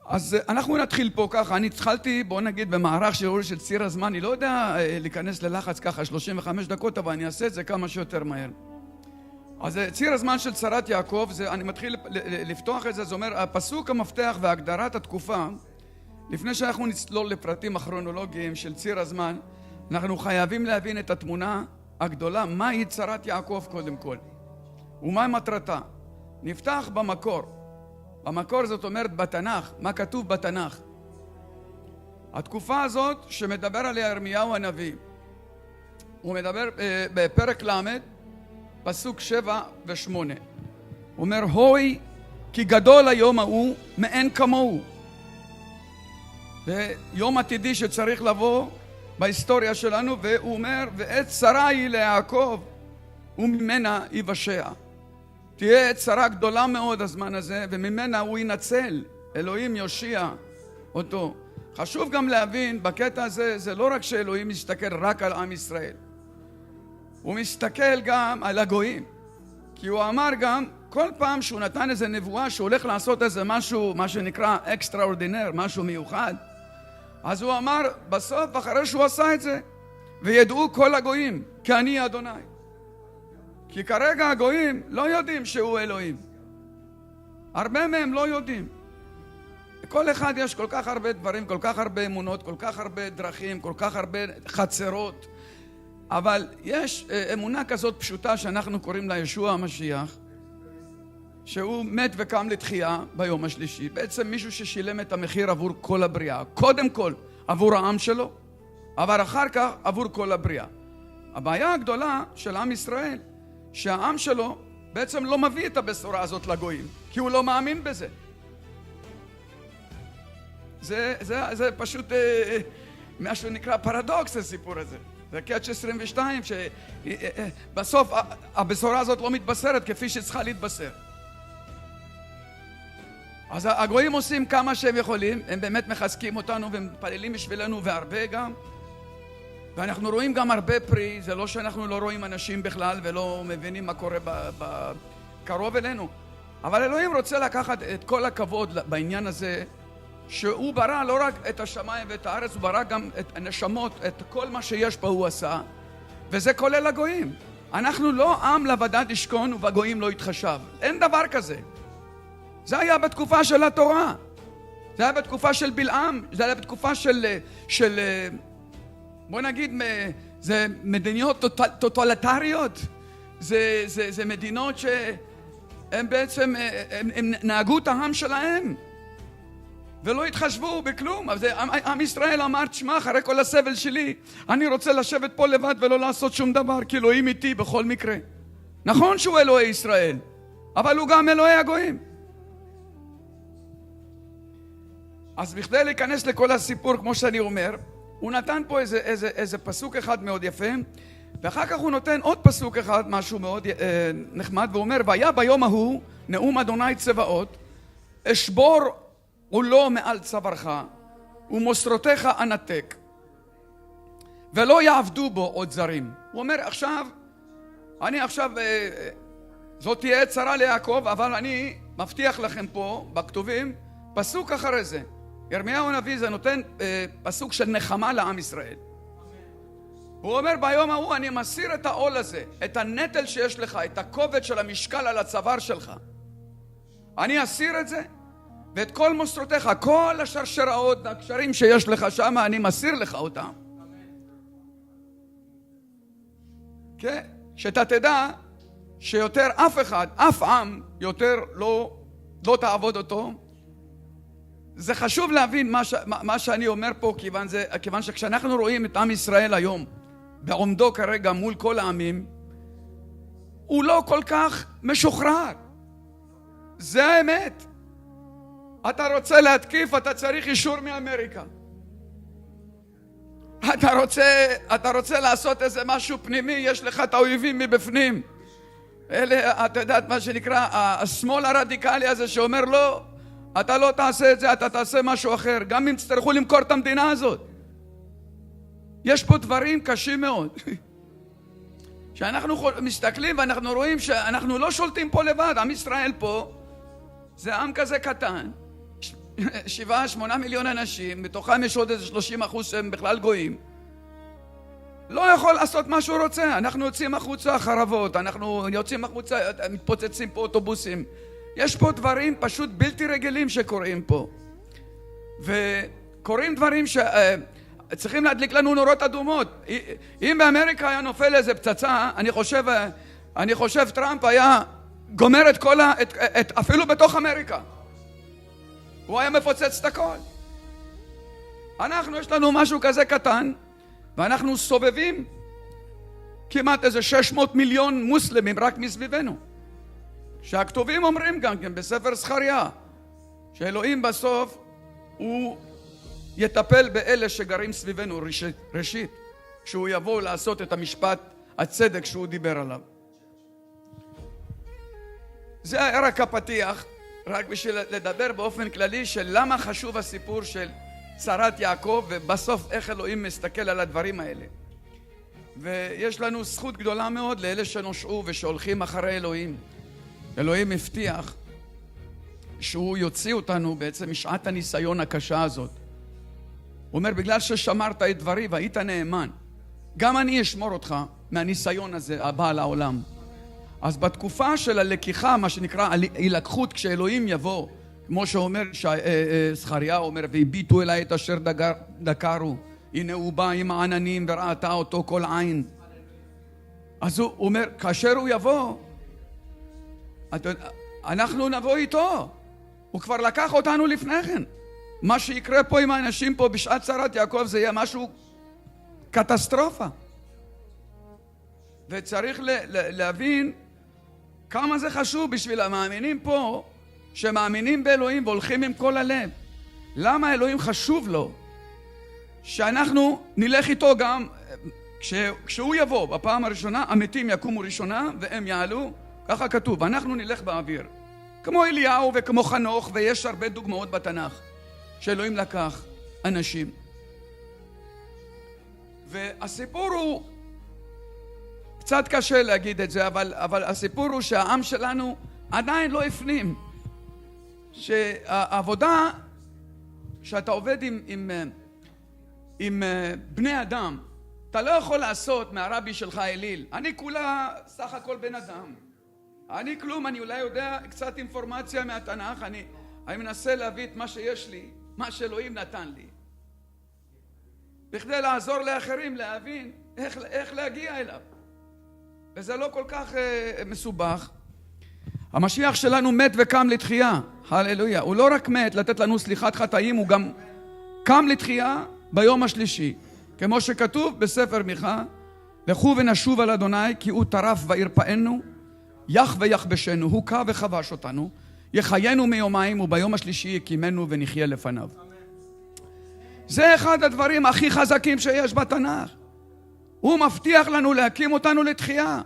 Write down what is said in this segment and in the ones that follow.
אז אנחנו נתחיל פה ככה. אני התחלתי, בוא נגיד, במערך שיעור של ציר הזמן. אני לא יודע להיכנס ללחץ ככה 35 דקות, אבל אני אעשה את זה כמה שיותר מהר. אז ציר הזמן של צרת יעקב, אני מתחיל לפתוח את זה. זה אומר, הפסוק המפתח והגדרת התקופה, לפני שאנחנו נצלול לפרטים הכרונולוגיים של ציר הזמן, אנחנו חייבים להבין את התמונה הגדולה, מהי צרת יעקב קודם כל, ומה מטרתה. נפתח במקור. במקור זאת אומרת בתנ"ך, מה כתוב בתנ"ך. התקופה הזאת שמדבר עליה ירמיהו הנביא, הוא מדבר בפרק למד, פסוק 7 ו8. הוא אומר, הוי כי גדול היום ההוא מאין כמוהו. זה יום עתידי שצריך לבוא בהיסטוריה שלנו, והוא אומר, ועת צרה היא ליעקב וממנה יבשע. תהיה צרה גדולה מאוד הזמן הזה, וממנה הוא ינצל. אלוהים יושיע אותו. חשוב גם להבין, בקטע הזה, זה לא רק שאלוהים מסתכל רק על עם ישראל. הוא מסתכל גם על הגויים. כי הוא אמר גם, כל פעם שהוא נתן איזה נבואה, שהוא הולך לעשות איזה משהו, מה שנקרא extraordinary, משהו מיוחד, אז הוא אמר, בסוף, אחרי שהוא עשה את זה, וידעו כל הגויים, כי אני אדוני. כי כרגע הגויים לא יודעים שהוא אלוהים. הרבה מהם לא יודעים. לכל אחד יש כל כך הרבה דברים, כל כך הרבה אמונות, כל כך הרבה דרכים, כל כך הרבה חצרות. אבל יש אמונה כזאת פשוטה שאנחנו קוראים לה ישוע המשיח, שהוא מת וקם לתחייה ביום השלישי. בעצם מישהו ששילם את המחיר עבור כל הבריאה. קודם כל עבור העם שלו, אבל אחר כך עבור כל הבריאה. הבעיה הגדולה של עם ישראל, שהעם שלו בעצם לא מביא את הבשורה הזאת לגויים, כי הוא לא מאמין בזה. זה פשוט משהו נקרא פרדוקס, הסיפור הזה. זה קאץ' 22, שבסוף הבשורה הזאת לא מתבשרת כפי שצריכה להתבשר. אז הגויים עושים כמה שהם יכולים, הם באמת מחזקים אותנו ומתפללים בשבילנו והרבה גם. ואנחנו רואים גם הרבה פרי, זה לא שאנחנו לא רואים אנשים בכלל ולא מבינים מה קורה קרוב אלינו. אבל אלוהים רוצה לקחת את כל הכבוד בעניין הזה, שהוא ברא לא רק את השמיים ואת הארץ, הוא ברא גם את הנשמות, את כל מה שיש פה הוא עשה, וזה כולל הגויים. אנחנו לא עם לבדד ישכון ובגויים לא יתחשב. אין דבר כזה. זה היה בתקופה של התורה. זה היה בתקופה של בלעם, זה היה בתקופה של בוא נגיד, זה מדיניות טוטליטריות, זה מדינות שהן בעצם, הם נהגו את העם שלהם, ולא התחשבו בכלום. אז עם ישראל אמר, תשמע, אחרי כל הסבל שלי, אני רוצה לשבת פה לבד ולא לעשות שום דבר, כי אלוהים איתי בכל מקרה. נכון שהוא אלוהי ישראל, אבל הוא גם אלוהי הגויים. אז בכדי להיכנס לכל הסיפור, כמו שאני אומר, הוא נתן פה איזה פסוק אחד מאוד יפה, ואחר כך הוא נותן עוד פסוק אחד, משהו מאוד נחמד, והוא אומר, והיה ביום ההוא, נאום אדוני צבאות, אשבור עולו מעל צווארך, ומוסרותיך אנתק, ולא יעבדו בו עוד זרים. הוא אומר, עכשיו, זאת תהיה צרה ליעקב, אבל אני מבטיח לכם פה, בכתובים, פסוק אחרי זה. ירמיהו הנביא זה נותן פסוק של נחמה לעם ישראל. הוא אומר, ביום ההוא אני מסיר את העול הזה, את הנטל שיש לך, את הכובד של המשקל על הצוואר שלך. אני אסיר את זה, ואת כל מוסרותיך, כל השרשראות, הקשרים שיש לך שם, אני מסיר לך אותם. כן, שאתה תדע שיותר אף אחד, אף עם, יותר לא תעבוד אותו. זה חשוב להבין מה שאני אומר פה, כיוון שכשאנחנו רואים את עם ישראל היום, בעומדו כרגע מול כל העמים, הוא לא כל כך משוחרר. זה האמת. אתה רוצה להתקיף, אתה צריך אישור מאמריקה. אתה רוצה לעשות איזה משהו פנימי, יש לך את האויבים מבפנים. אלה, אתה יודעת מה שנקרא, השמאל הרדיקלי הזה שאומר לא, אתה לא תעשה את זה, אתה תעשה משהו אחר, גם אם תצטרכו למכור את המדינה הזאת. יש פה דברים קשים מאוד. שאנחנו מסתכלים ואנחנו רואים שאנחנו לא שולטים פה לבד. עם ישראל פה זה עם כזה קטן, 7-8 מיליון אנשים, מתוכם יש עוד איזה 30% שהם בכלל גויים. לא יכול לעשות מה שהוא רוצה. אנחנו יוצאים החוצה חרבות, אנחנו יוצאים החוצה, מתפוצצים פה אוטובוסים. יש פה דברים פשוט בלתי רגילים שקורים פה. וקורים דברים שצריכים להדליק לנו נורות אדומות. אם באמריקה היה נופל איזה פצצה, אני חושב טראמפ היה גומר את כל אפילו בתוך אמריקה. הוא היה מפוצץ את הכל. יש לנו משהו כזה קטן, ואנחנו סובבים כמעט איזה 600 מיליון מוסלמים רק מסביבנו. שהכתובים אומרים גם כן בספר זכריה, שאלוהים בסוף הוא יטפל באלה שגרים סביבנו ראשית, שהוא יבוא לעשות את המשפט הצדק שהוא דיבר עליו. זה היה רק הפתיח, רק בשביל לדבר באופן כללי של למה חשוב הסיפור של צרת יעקב, ובסוף איך אלוהים מסתכל על הדברים האלה. ויש לנו זכות גדולה מאוד לאלה שנושעו ושהולכים אחרי אלוהים. אלוהים הבטיח שהוא יוציא אותנו בעצם משעת הניסיון הקשה הזאת. הוא אומר, בגלל ששמרת את דברי והיית נאמן, גם אני אשמור אותך מהניסיון הזה הבא לעולם. אז בתקופה של הלקיחה, מה שנקרא הילקחות, כשאלוהים יבוא, כמו שאומר זכריה אומר, והביטו אליי את אשר דקרו, הנה הוא בא עם העננים וראתה אותו כל עין. אז הוא אומר, כאשר הוא יבוא, אנחנו נבוא איתו. הוא כבר לקח אותנו לפני כן. מה שיקרה פה עם האנשים פה בשעת צרת יעקב זה יהיה משהו קטסטרופה. וצריך להבין כמה זה חשוב בשביל המאמינים פה, שמאמינים באלוהים והולכים עם כל הלב. למה אלוהים חשוב לו שאנחנו נלך איתו גם כשהוא יבוא בפעם הראשונה, המתים יקומו ראשונה והם יעלו, ככה כתוב, אנחנו נלך באוויר. כמו אליהו וכמו חנוך, ויש הרבה דוגמאות בתנ"ך שאלוהים לקח אנשים. והסיפור הוא, קצת קשה להגיד את זה, אבל הסיפור הוא שהעם שלנו עדיין לא הפנים שהעבודה שאתה עובד עם בני אדם, אתה לא יכול לעשות מהרבי שלך אליל. אני כולה סך הכל בן אדם, אני כלום, אני אולי יודע קצת אינפורמציה מהתנ"ך, אני מנסה להביא את מה שיש לי, מה שאלוהים נתן לי, בכדי לעזור לאחרים להבין איך להגיע אליו. וזה לא כל כך מסובך. המשיח שלנו מת וקם לתחייה, הללויה. הוא לא רק מת לתת לנו סליחת חטאים, הוא גם קם לתחייה ביום השלישי, כמו שכתוב בספר מיכה, לכו ונשוב על אדוני כי הוא טרף וירפאנו, יח ויחבשנו, הוא קע וחבש אותנו, יחיינו מיומיים וביום השלישי יקימנו ונחיה לפניו. זה אחד הדברים הכי חזקים שיש בתנ"ך. הוא מבטיח לנו להקים אותנו לתחייה.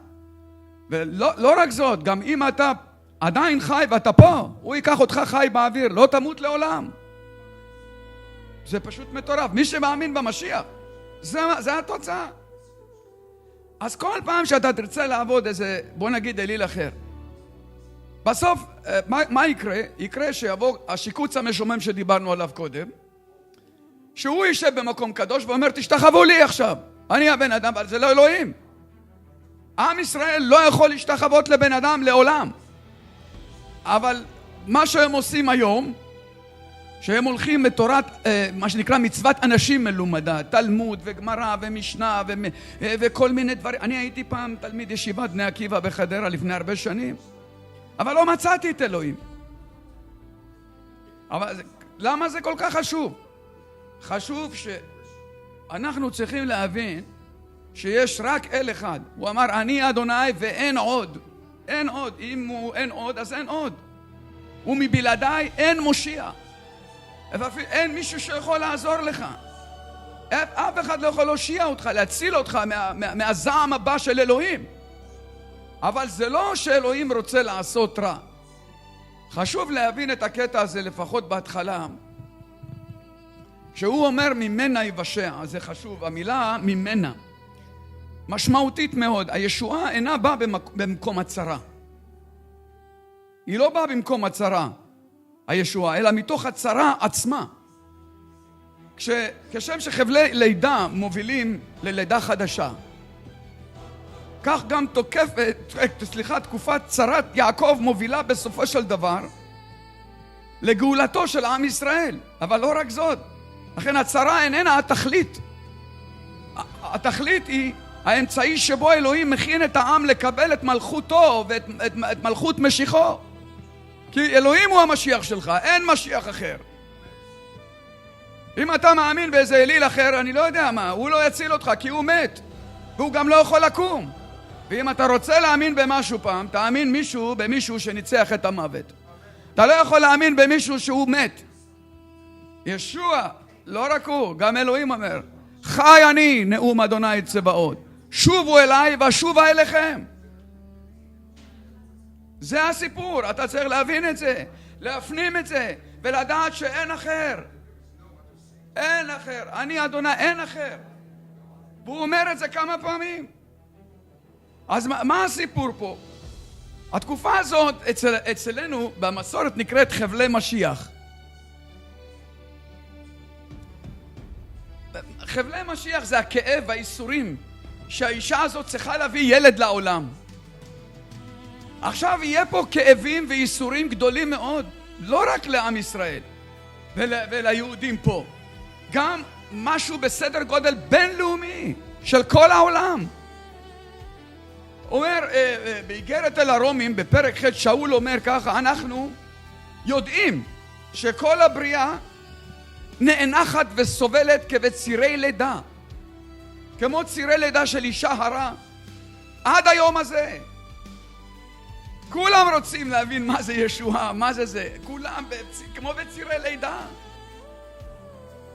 ולא רק זאת, גם אם אתה עדיין חי ואתה פה, הוא ייקח אותך חי באוויר, לא תמות לעולם. זה פשוט מטורף. מי שמאמין במשיח, זה התוצאה. אז כל פעם שאתה תרצה לעבוד איזה, בוא נגיד אליל אחר, בסוף מה יקרה? יקרה שיבוא השיקוץ המשומם שדיברנו עליו קודם, שהוא יישב במקום קדוש ואומר, תשתחוו לי עכשיו, אני הבן אדם, אבל זה לא אלוהים. עם ישראל לא יכול להשתחוות לבן אדם לעולם. אבל מה שהם עושים היום, שהם הולכים בתורת, מה שנקרא מצוות אנשים מלומדה, תלמוד וגמרא ומשנה וכל מיני דברים. אני הייתי פעם תלמיד ישיבת בני עקיבא בחדרה לפני הרבה שנים, אבל לא מצאתי את אלוהים. אבל למה זה כל כך חשוב? חשוב שאנחנו צריכים להבין שיש רק אל אחד. הוא אמר, אני אדוני ואין עוד. אין עוד. אם הוא אין עוד, אז אין עוד. ומבלעדיי אין מושיע. אין מישהו שיכול לעזור לך. אף אחד לא יכול להושיע אותך, להציל אותך מהזעם הבא של אלוהים. אבל זה לא שאלוהים רוצה לעשות רע. חשוב להבין את הקטע הזה לפחות בהתחלה. שהוא אומר ממנה יבשע, זה חשוב, המילה ממנה משמעותית מאוד. הישועה אינה באה במקום הצרה. היא לא באה במקום הצרה. הישועה, אלא מתוך הצרה עצמה. כשם שחבלי לידה מובילים ללידה חדשה, כך גם תקופת צרת יעקב מובילה בסופו של דבר לגאולתו של עם ישראל. אבל לא רק זאת, לכן הצרה איננה התכלית. התכלית היא האמצעי שבו אלוהים מכין את העם לקבל את מלכותו ואת מלכות משיחו. כי אלוהים הוא המשיח שלך, אין משיח אחר. אם אתה מאמין באיזה אליל אחר, אני לא יודע מה, הוא לא יציל אותך כי הוא מת, והוא גם לא יכול לקום. ואם אתה רוצה להאמין במשהו פעם, תאמין במישהו שניצח את המוות. אתה לא יכול להאמין במישהו שהוא מת. ישוע, לא רק הוא, גם אלוהים אומר, חי אני, נאום אדוני צבאות, שובו אליי ואשובה אליכם. זה הסיפור, אתה צריך להבין את זה, להפנים את זה, ולדעת שאין אחר. אין אחר, אני אדוני, אין אחר. והוא אומר את זה כמה פעמים. אז מה הסיפור פה? התקופה הזאת אצלנו במסורת נקראת חבלי משיח. חבלי משיח זה הכאב והאיסורים שהאישה הזאת צריכה להביא ילד לעולם. עכשיו יהיה פה כאבים ואיסורים גדולים מאוד, לא רק לעם ישראל וליהודים פה, גם משהו בסדר גודל בינלאומי של כל העולם. אומר באיגרת אל הרומים בפרק ח' שאול אומר ככה, אנחנו יודעים שכל הבריאה נאנחת וסובלת כבצירי לידה, כמו צירי לידה של אישה הרה עד היום הזה. כולם רוצים להבין מה זה ישועה, מה זה, כולם כמו בצירי לידה.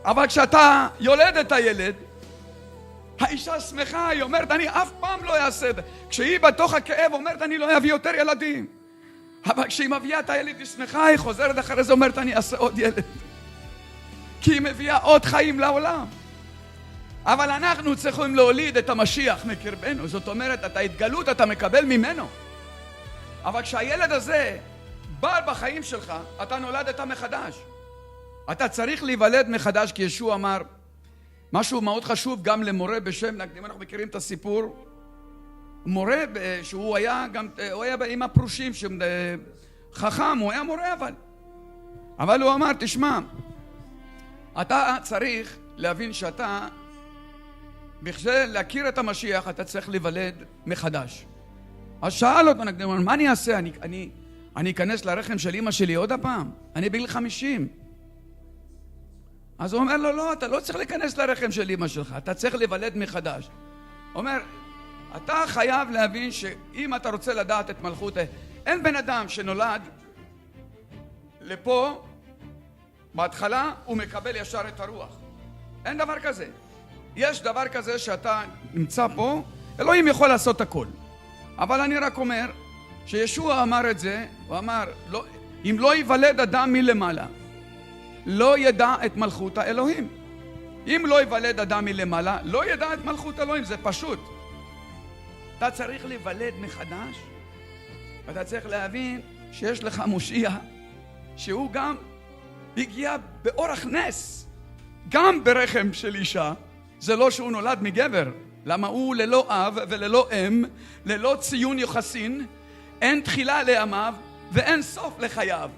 אבל כשאתה יולד את הילד, האישה שמחה, היא אומרת אני אף פעם לא אעשה את זה. כשהיא בתוך הכאב אומרת אני לא אביא יותר ילדים, אבל כשהיא מביאה את הילד היא שמחה, היא חוזרת אחרי זה אומרת אני אעשה עוד ילד, כי היא מביאה עוד חיים לעולם. אבל אנחנו צריכים להוליד את המשיח מקרבנו, זאת אומרת את ההתגלות אתה מקבל ממנו. אבל כשהילד הזה בא בחיים שלך, אתה נולדת מחדש. אתה צריך להיוולד מחדש, כי ישוע אמר משהו מאוד חשוב גם למורה בשם, אם אנחנו מכירים את הסיפור, מורה שהוא היה גם, הוא היה עם הפרושים, חכם, הוא היה מורה אבל הוא אמר, תשמע, אתה צריך להבין שאתה, בכדי להכיר את המשיח, אתה צריך להיוולד מחדש. אז שאל אותו נקדים, מה אני אעשה? אני אכנס לרחם של אמא שלי עוד הפעם? אני בגיל 50. אז הוא אומר לו, לא, אתה לא צריך להיכנס לרחם של אמא שלך, אתה צריך להיוולד מחדש. הוא אומר, אתה חייב להבין שאם אתה רוצה לדעת את מלכות, אין בן אדם שנולד לפה, בהתחלה הוא מקבל ישר את הרוח. אין דבר כזה. יש דבר כזה שאתה נמצא פה, אלוהים יכול לעשות הכל. אבל אני רק אומר, שישוע אמר את זה, הוא אמר, לא, אם לא ייוולד אדם מלמעלה, לא ידע את מלכות האלוהים. אם לא ייוולד אדם מלמעלה, לא ידע את מלכות האלוהים, זה פשוט. אתה צריך להיוולד מחדש, ואתה צריך להבין שיש לך מושיע, שהוא גם הגיע באורח נס, גם ברחם של אישה. זה לא שהוא נולד מגבר, למה הוא ללא אב וללא אם, ללא ציון יוחסין, אין תחילה לימיו ואין סוף לחייו,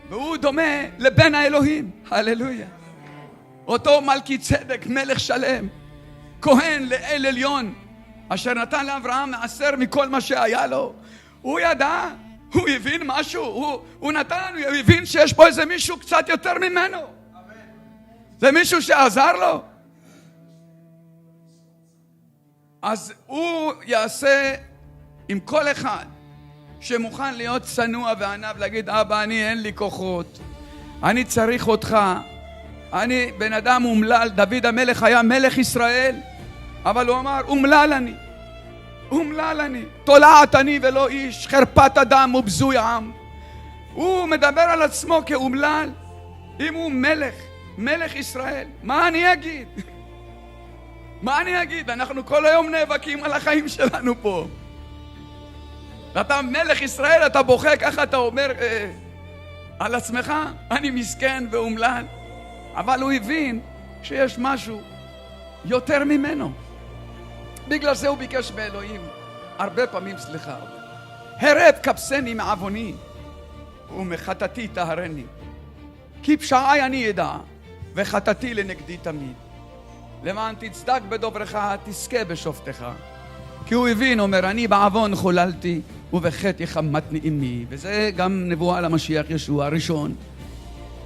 והוא דומה לבן האלוהים. הללויה. אותו מלכי צדק מלך שלם, כהן לאל עליון, אשר נתן לאברהם מעשר מכל מה שהיה לו. הוא ידע, הוא הבין משהו, הוא נתן, הוא הבין שיש פה איזה מישהו קצת יותר ממנו. זה מישהו שעזר לו. אז הוא יעשה עם כל אחד שמוכן להיות צנוע וענב, להגיד אבא אני אין לי כוחות, אני צריך אותך, אני בן אדם אומלל. דוד המלך היה מלך ישראל, אבל הוא אמר אומלל אני, תולעת אני ולא איש, חרפת אדם ובזוי עם. הוא מדבר על עצמו כאומלל. אם הוא מלך ישראל, מה אני אגיד? מה אני אגיד? אנחנו כל היום נאבקים על החיים שלנו פה. ואתה מלך ישראל, אתה בוכה ככה, אתה אומר על עצמך, אני מסכן ואומלל. אבל הוא הבין שיש משהו יותר ממנו. בגלל זה הוא ביקש באלוהים הרבה פעמים סליחה. הרב כבסני מעווני ומחטאתי טהרני, כי פשעי אני ידע וחטאתי לנגדי תמיד. למען תצדק בדוברך תזכה בשופטך. כי הוא הבין, אומר, אני בעוון חוללתי ובחטא יחמתני אמי. וזה גם נבואה למשיח ישוע הראשון.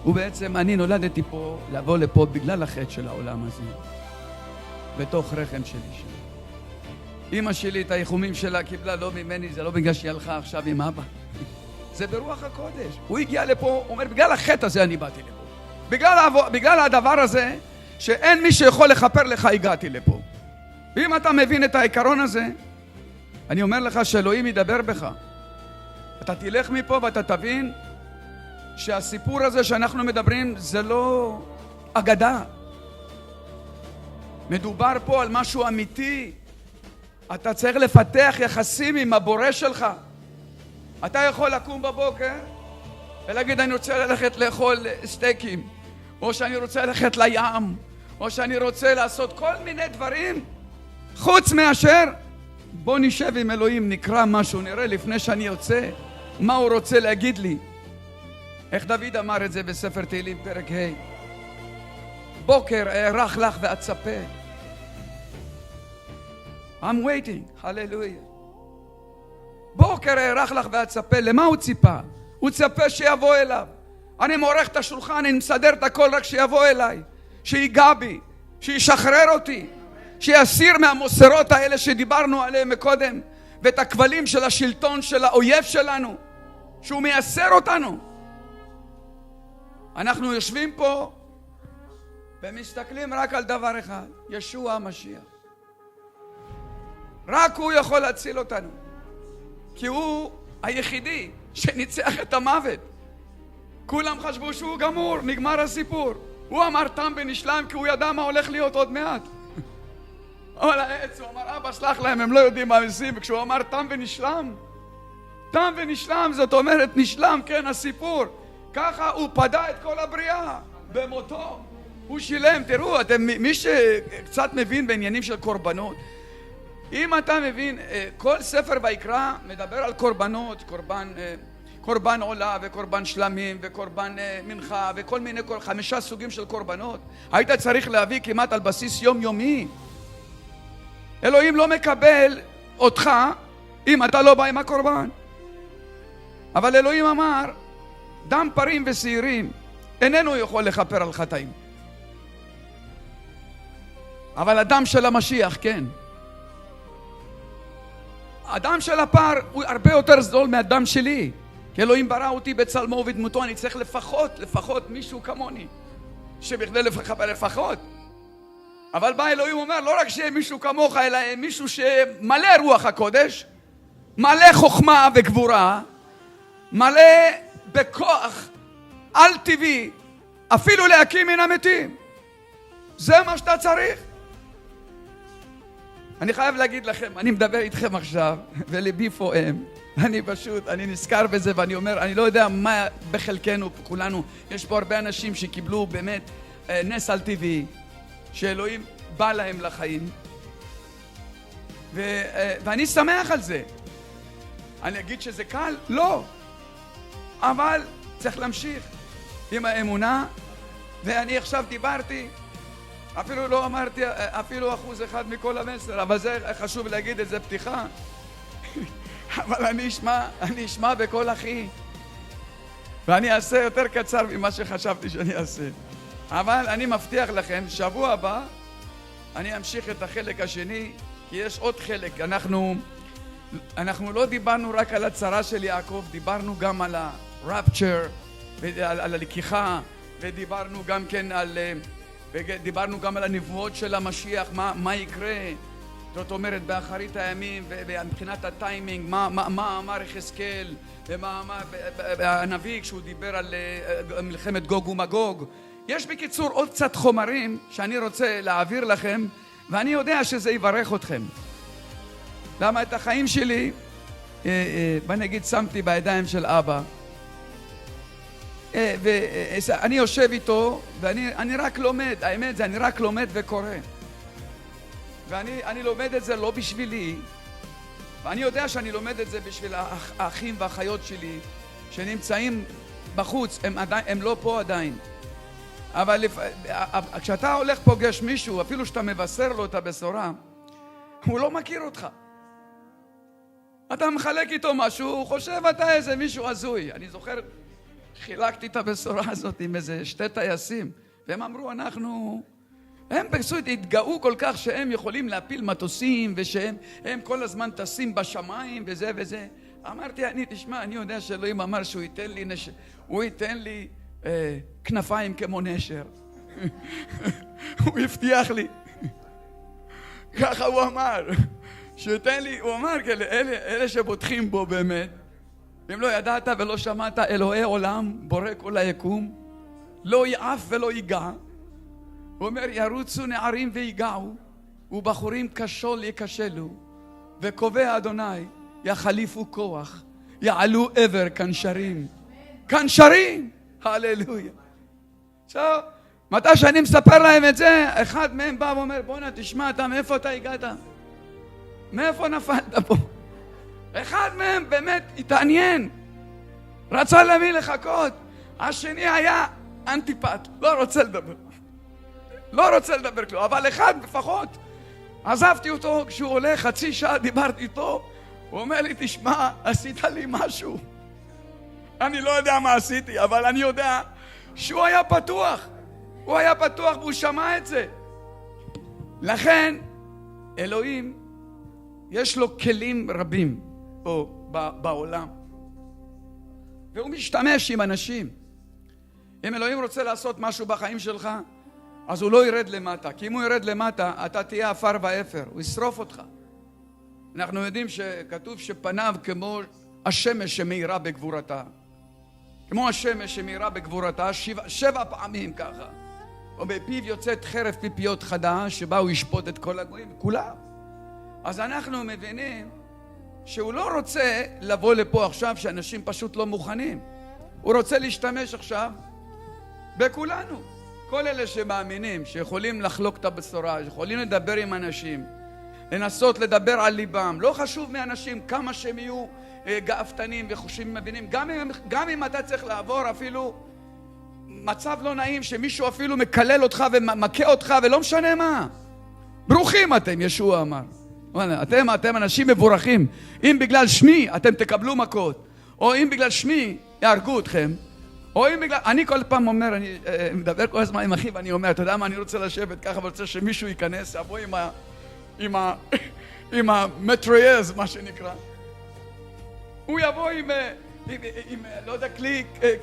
ובעצם אני נולדתי פה, לבוא לפה בגלל החטא של העולם הזה, בתוך רחם של אישה. אמא שלי את היחומים שלה קיבלה לא ממני, זה לא בגלל שהיא הלכה עכשיו עם אבא, זה ברוח הקודש. הוא הגיע לפה, אומר, בגלל החטא הזה אני באתי לפה, בגלל הדבר הזה שאין מי שיכול לכפר לך, הגעתי לפה. ואם אתה מבין את העיקרון הזה, אני אומר לך שאלוהים ידבר בך. אתה תלך מפה ואתה תבין שהסיפור הזה שאנחנו מדברים זה לא אגדה. מדובר פה על משהו אמיתי. אתה צריך לפתח יחסים עם הבורא שלך. אתה יכול לקום בבוקר ולהגיד, אני רוצה ללכת לאכול סטייקים, או שאני רוצה ללכת לים, או שאני רוצה לעשות כל מיני דברים, חוץ מאשר בוא נשב עם אלוהים, נקרא משהו, נראה לפני שאני יוצא מה הוא רוצה להגיד לי. איך דוד אמר את זה בספר תהילים פרק ה', בוקר אערך לך ואצפה. I'm waiting, הללויה. בוקר אערך לך ואצפה. למה הוא ציפה? הוא ציפה שיבוא אליו. אני מורך את השולחן, אני מסדר את הכל רק שיבוא אליי, שיגע בי, שישחרר אותי, שיסיר מהמוסרות האלה שדיברנו עליהם מקודם, ואת הכבלים של השלטון של האויב שלנו, שהוא מייסר אותנו. אנחנו יושבים פה ומסתכלים רק על דבר אחד, ישוע המשיח. רק הוא יכול להציל אותנו, כי הוא היחידי שניצח את המוות. כולם חשבו שהוא גמור, נגמר הסיפור. הוא אמר תם ונשלם, כי הוא ידע מה הולך להיות עוד מעט. על העץ הוא אמר, אבא סלח להם, הם לא יודעים מה עושים. וכשהוא אמר תם ונשלם, תם ונשלם, זאת אומרת נשלם, כן, הסיפור. ככה הוא פדה את כל הבריאה במותו. הוא שילם. תראו, מי שקצת מבין בעניינים של קורבנות, אם אתה מבין, כל ספר ויקרא מדבר על קורבנות, קורבן עולה וקורבן שלמים וקורבן מנחה וכל מיני, 5 סוגים של קורבנות. היית צריך להביא כמעט על בסיס יומיומי. אלוהים לא מקבל אותך אם אתה לא בא עם הקורבן. אבל אלוהים אמר, דם פרים ושעירים איננו יכול לכפר על חטאים, אבל הדם של המשיח כן. הדם של הפר הוא הרבה יותר זול מהדם שלי, כי אלוהים ברא אותי בצלמו ובדמותו. אני צריך לפחות מישהו כמוני שבכדי לכפר לפחות. אבל בא אלוהים אומר, לא רק שיהיה מישהו כמוך, אלא מישהו שמלא רוח הקודש, מלא חוכמה וגבורה, מלא בכוח על טבעי, אפילו להקים מן המתים. זה מה שאתה צריך. אני חייב להגיד לכם, אני מדבר איתכם עכשיו ולבי פועם. אני נזכר בזה ואני אומר, אני לא יודע מה בחלקנו, כולנו, יש פה הרבה אנשים שקיבלו באמת נס על טבעי, שאלוהים בא להם לחיים, ואני שמח על זה. אני אגיד שזה קל? לא. אבל צריך להמשיך עם האמונה. ואני עכשיו דיברתי, אפילו לא אמרתי אפילו 1% מכל המסר, אבל זה חשוב להגיד את זה פתיחה. אבל אני אשמע בכל אחי, ואני אעשה יותר קצר ממה שחשבתי שאני אעשה. אבל אני מבטיח לכם, שבוע הבא אני אמשיך את החלק השני, כי יש עוד חלק. אנחנו לא דיברנו רק על הצרה של יעקב, דיברנו גם על הרפצ'ר, על הלקיחה, ודיברנו גם כן ודיברנו גם על הנבואות של המשיח, מה יקרה, זאת אומרת באחרית הימים, ומבחינת הטיימינג, מה אמר יחזקאל, ומה אמר הנביא כשהוא דיבר על מלחמת גוג ומגוג. יש בקיצור עוד קצת חומרים שאני רוצה להעביר לכם, ואני יודע שזה יברך אתכם. למה את החיים שלי, בוא נגיד, שמתי בידיים של אבא. ואני יושב איתו ואני רק לומד, האמת זה אני רק לומד וקורא, ואני לומד את זה לא בשבילי, ואני יודע שאני לומד את זה בשביל האחים והאחיות שלי שנמצאים בחוץ, הם לא פה עדיין. אבל כשאתה הולך פוגש מישהו, אפילו שאתה מבשר לו את הבשורה, הוא לא מכיר אותך. אתה מחלק איתו משהו, הוא חושב אתה איזה מישהו הזוי. אני זוכר, חילקתי את הבשורה הזאת עם איזה 2 טייסים, והם אמרו הם פשוט התגאו כל כך שהם יכולים להפיל מטוסים, ושהם כל הזמן טסים בשמיים וזה וזה. אמרתי, תשמע, אני יודע שאלוהים אמר שהוא ייתן לי כנפיים כמו נשר. הוא הבטיח לי. ככה הוא אמר. שייתן לי, הוא אמר, אלה שבוטחים בו באמת. אם לא ידעת ולא שמעת, אלוהי עולם, בורא כל היקום, לא יעף ולא ייגע. הוא אומר, ירוצו נערים ויגעו, ובחורים כשול יקשלו, וקובע אדוני, יחליפו כוח, יעלו עבר כנשרים. כנשרים! הללויה. עכשיו, מתי שאני מספר להם את זה, אחד מהם בא ואומר, בוא'נה, תשמע, מאיפה אתה הגעת? מאיפה נפלת פה? אחד מהם באמת התעניין, רצה להביא לחכות. השני היה אנטיפט, לא רוצה לדבר כלום, אבל אחד לפחות, עזבתי אותו, כשהוא הולך חצי שעה דיברתי איתו, הוא אומר לי, תשמע, עשית לי משהו. אני לא יודע מה עשיתי, אבל אני יודע שהוא היה פתוח. הוא היה פתוח והוא שמע את זה. לכן, אלוהים, יש לו כלים רבים פה בעולם. והוא משתמש עם אנשים. אם אלוהים רוצה לעשות משהו בחיים שלך, אז הוא לא ירד למטה. כי אם הוא ירד למטה, אתה תהיה עפר ואפר. הוא ישרוף אותך. אנחנו יודעים שכתוב שפניו כמו השמש שמאירה בגבורתה. כמו השמש שמאירה בגבורתה 7 פעמים ככה. ובפיו יוצאת חרב פיפיות חדה שבה הוא ישפוט את כל הגויים, כולם. אז אנחנו מבינים שהוא לא רוצה לבוא לפה עכשיו שאנשים פשוט לא מוכנים. הוא רוצה להשתמש עכשיו בכולנו. כל אלה שמאמינים, שיכולים לחלוק את הבשורה, שיכולים לדבר עם אנשים, לנסות לדבר על ליבם. לא חשוב מאנשים כמה שהם יהיו גאוותנים וחושים מבינים. גם אם אתה צריך לעבור אפילו מצב לא נעים, שמישהו אפילו מקלל אותך ומכה אותך ולא משנה מה. ברוכים אתם, ישוע אמר. אתם אנשים מבורכים. אם בגלל שמי אתם תקבלו מכות, או אם בגלל שמי יהרגו אתכם, או אם בגלל... אני כל פעם אומר, אני מדבר כל הזמן עם אחי ואני אומר, אתה יודע מה, אני רוצה לשבת ככה ורוצה שמישהו ייכנס, יבוא עם המטרייז, מה שנקרא. הוא יבוא עם לא יודע,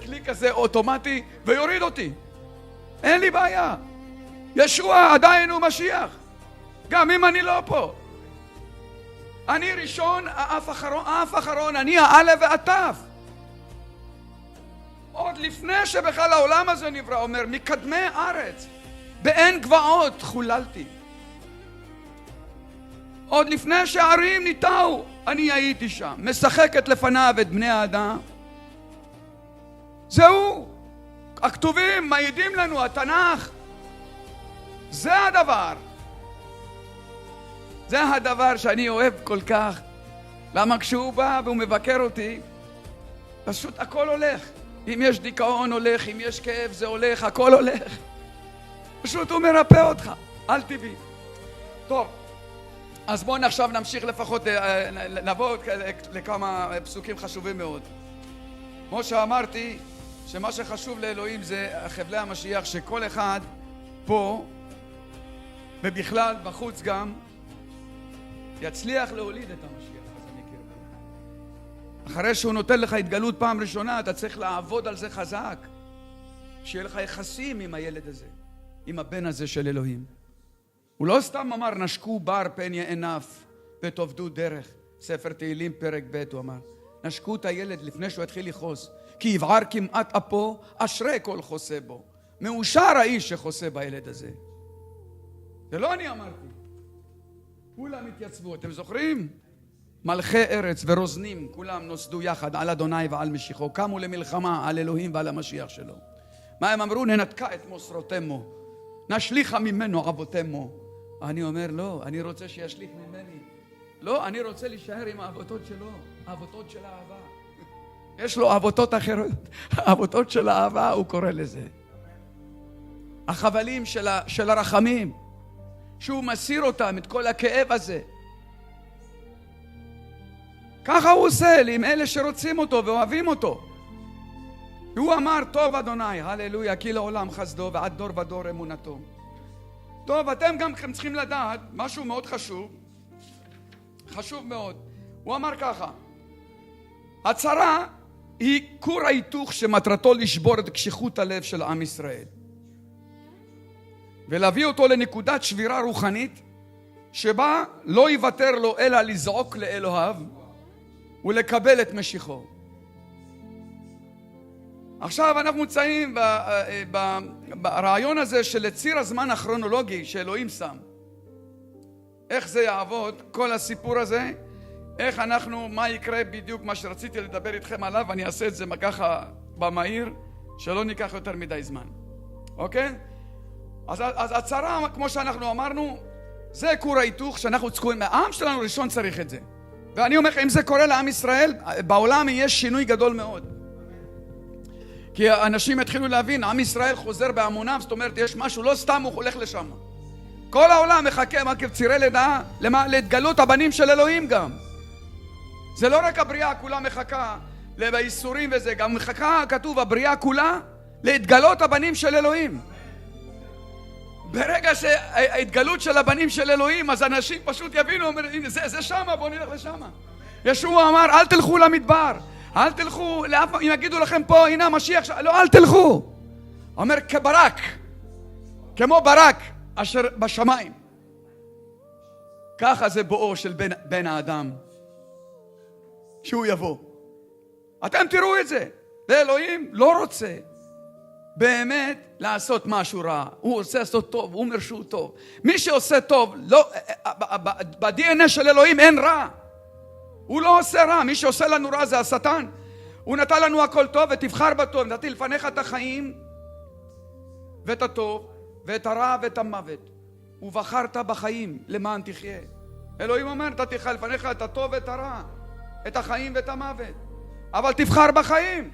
כלי כזה אוטומטי ויוריד אותי. אין לי בעיה. ישוע עדיין הוא משיח. גם אם אני לא פה. אני ראשון, אף אחרון, אני האלף והתף. עוד לפני שבכלל העולם הזה נברא, אומר, מקדמי ארץ, באין גבעות חוללתי. עוד לפני שהערים ניטעו, אני הייתי שם, משחקת לפניו את בני האדם. זהו, הכתובים מעידים לנו, התנ"ך. זה הדבר. זה הדבר שאני אוהב כל כך. למה כשהוא בא והוא מבקר אותי, פשוט הכל הולך. אם יש דיכאון הולך, אם יש כאב זה הולך, הכל הולך. פשוט הוא מרפא אותך, אל תביא. טוב, אז בואו עכשיו נמשיך לפחות, נבוא לכמה פסוקים חשובים מאוד. כמו שאמרתי, שמה שחשוב לאלוהים זה חבלי המשיח, שכל אחד פה, ובכלל בחוץ גם, יצליח להוליד את המשיח. אחרי שהוא נותן לך התגלות פעם ראשונה, אתה צריך לעבוד על זה חזק. שיהיה לך יחסים עם הילד הזה, עם הבן הזה של אלוהים. הוא לא סתם אמר, נשקו בר פן יענף ותעבדו דרך. ספר תהילים פרק ב' הוא אמר. נשקו את הילד לפני שהוא התחיל לחוס. כי יבער כמעט אפו, אשרי כל חוסה בו. מאושר האיש שחוסה בילד הזה. זה לא אני אמרתי. כולם התייצבו, אתם זוכרים? מלכי ארץ ורוזנים, כולם נוסדו יחד על אדוני ועל משיחו, קמו למלחמה על אלוהים ועל המשיח שלו. מה הם אמרו? ננתקה את מוסרותמו, נשליכה ממנו אבותמו. אני אומר לא, אני רוצה שישליך ממני. לא, אני רוצה להישאר עם האבותות שלו, האבותות של האהבה. יש לו אבותות אחרות, האבותות של האהבה הוא קורא לזה. החבלים של הרחמים, שהוא מסיר אותם, את כל הכאב הזה. ככה הוא עושה עם אלה שרוצים אותו ואוהבים אותו. הוא אמר, טוב אדוני, הללויה, כי לעולם חסדו ועד דור ודור אמונתו. טוב, אתם גם צריכים לדעת משהו מאוד חשוב, חשוב מאוד. הוא אמר ככה, הצרה היא כור ההיתוך שמטרתו לשבור את קשיחות הלב של עם ישראל. ולהביא אותו לנקודת שבירה רוחנית, שבה לא יוותר לו אלא לזעוק לאלוהיו, ולקבל את משיחו. עכשיו אנחנו נמצאים ברעיון הזה של ציר הזמן הכרונולוגי שאלוהים שם. איך זה יעבוד, כל הסיפור הזה, איך אנחנו, מה יקרה בדיוק מה שרציתי לדבר איתכם עליו, ואני אעשה את זה ככה במהיר, שלא ניקח יותר מדי זמן. אוקיי? אז הצרה, כמו שאנחנו אמרנו, זה כור ההיתוך שאנחנו צריכים, העם שלנו ראשון צריך את זה. ואני אומר לך, אם זה קורה לעם ישראל, בעולם יהיה שינוי גדול מאוד. כי האנשים התחילו להבין, עם ישראל חוזר בהמוניו, זאת אומרת, יש משהו, לא סתם הוא הולך לשם. כל העולם מחכה, מה כבצירי לידה, להתגלות הבנים של אלוהים גם. זה לא רק הבריאה כולה מחכה לאיסורים וזה, גם מחכה, כתוב, הבריאה כולה, להתגלות הבנים של אלוהים. ברגע שההתגלות של הבנים של אלוהים, אז אנשים פשוט יבינו, זה שמה, בואו נלך לשמה. ישוע אמר, אל תלכו למדבר, אל תלכו, אם יגידו לכם פה, הנה המשיח, לא, אל תלכו. אומר, כברק, כמו ברק, אשר בשמיים. ככה זה בואו של בן האדם, שהוא יבוא. אתם תראו את זה, ואלוהים לא רוצה באמת לעשות משהו רע. הוא רוצה לעשות טוב, הוא אומר שהוא טוב. מי שעושה טוב, לא, ב-DNA של אלוהים אין רע. הוא לא עושה רע, מי שעושה לנו רע זה השטן. הוא נתן לנו הכל טוב ותבחר בטוב. נתתי לפניך את החיים ואת הטוב ואת הרע ואת המוות. ובחרת בחיים למען תחיה. אלוהים אומר, נתתי לפניך את הטוב ואת הרע, את החיים ואת המוות. אבל תבחר בחיים.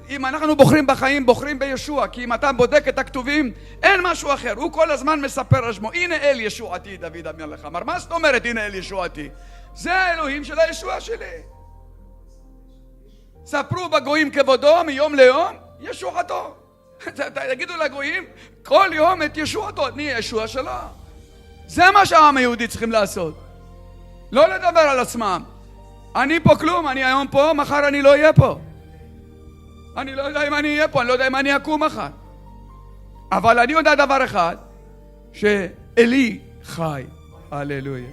אם אנחנו בוחרים בחיים, בוחרים בישוע, כי אם אתה בודק את הכתובים, אין משהו אחר. הוא כל הזמן מספר על שמו, הנה אל ישועתי, דוד המלך אמר. מה זאת אומרת, הנה אל ישועתי? זה האלוהים של הישוע שלי. ספרו בגויים כבודו מיום ליום, ישועתו. תגידו לגויים, כל יום את ישועתו, אני ישוע שלו. זה מה שהעם היהודי צריכים לעשות. לא לדבר על עצמם. אני פה כלום, אני היום פה, מחר אני לא אהיה פה. אני לא יודע אם אני אהיה פה, אני לא יודע אם אני אקום מחר. אבל אני יודע דבר אחד, שאלי חי. הללויה.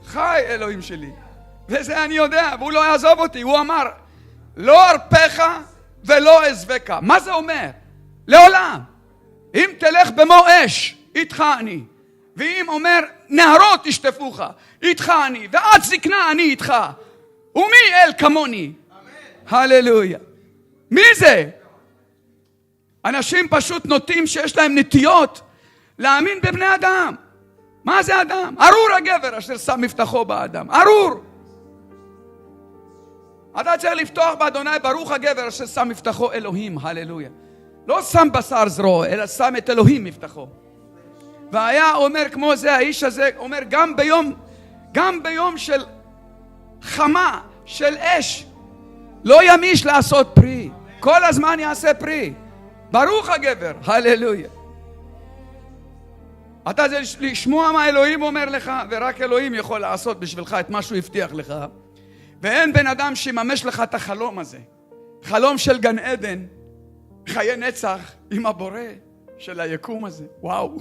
חי אלוהים שלי. וזה אני יודע, והוא לא יעזוב אותי. הוא אמר, לא ארפך ולא אעזבך. מה זה אומר? לעולם. אם תלך במו אש, איתך אני. ואם אומר, נהרות תשטפוך, איתך אני. ועד זקנה אני איתך. ומי אל כמוני? הללויה. מי זה? אנשים פשוט נוטים שיש להם נטיות להאמין בבני אדם. מה זה אדם? ארור הגבר אשר שם מבטחו באדם. ארור. אתה צריך לפתוח באדוני, ברוך הגבר אשר שם מבטחו אלוהים. הללויה. לא שם בשר זרוע, אלא שם את אלוהים מבטחו. והיה אומר כמו זה, האיש הזה אומר, גם ביום של חמה, של אש, לא ימיש לעשות פרי. כל הזמן יעשה פרי. ברוך הגבר. הללויה. אתה זה לשמוע מה אלוהים אומר לך, ורק אלוהים יכול לעשות בשבילך את מה שהוא הבטיח לך. ואין בן אדם שיממש לך את החלום הזה. חלום של גן עדן, חיי נצח עם הבורא של היקום הזה. וואו.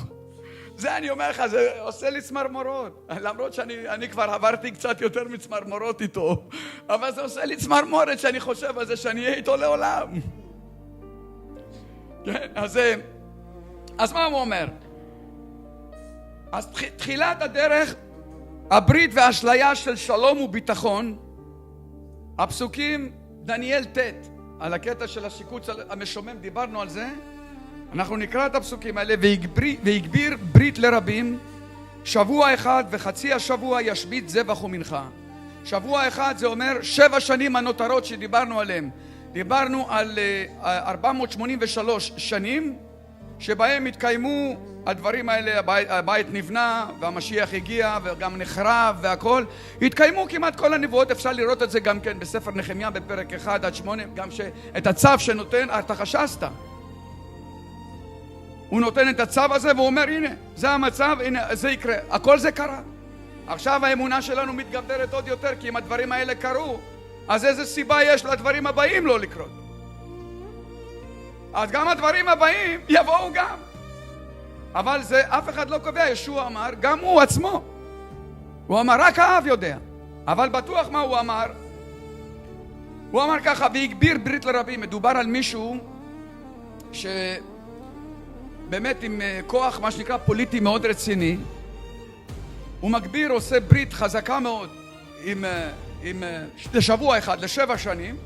זה אני אומר לך, זה עושה לי צמרמורות. למרות שאני כבר עברתי קצת יותר מצמרמורות איתו. אבל זה עושה לי צמרמורת שאני חושב על זה שאני אהיה איתו לעולם. כן, אז מה הוא אומר? אז תחילת הדרך הברית והאשליה של שלום וביטחון. הפסוקים דניאל ט' על הקטע של השיקוץ המשומם, דיברנו על זה. אנחנו נקרא את הפסוקים האלה. והגביר ברית לרבים, שבוע אחד וחצי השבוע ישבית זבח ומנחה. שבוע אחד זה אומר 7 שנים הנותרות שדיברנו עליהם. דיברנו על 483 שנים שבהם התקיימו הדברים האלה. הבית נבנה והמשיח הגיע וגם נחרב והכל. התקיימו כמעט כל הנבואות. אפשר לראות את זה גם כן בספר נחמיה בפרק 1-8, גם את הצו שנותן ארתחשסתא. הוא נותן את הצו הזה והוא אומר הנה זה המצב, הנה זה יקרה. הכל זה קרה. עכשיו האמונה שלנו מתגברת עוד יותר, כי אם הדברים האלה קרו, אז איזה סיבה יש לדברים הבאים לא לקרות? אז גם הדברים הבאים יבואו גם. אבל זה אף אחד לא קובע. ישוע אמר, גם הוא עצמו. הוא אמר, רק האב יודע. אבל בטוח מה הוא אמר? הוא אמר ככה, והגביר ברית לרבים. מדובר על מישהו שבאמת עם כוח, מה שנקרא פוליטי מאוד רציני. הוא מגביר, עושה ברית חזקה מאוד לשבוע אחד, ל7 שנים,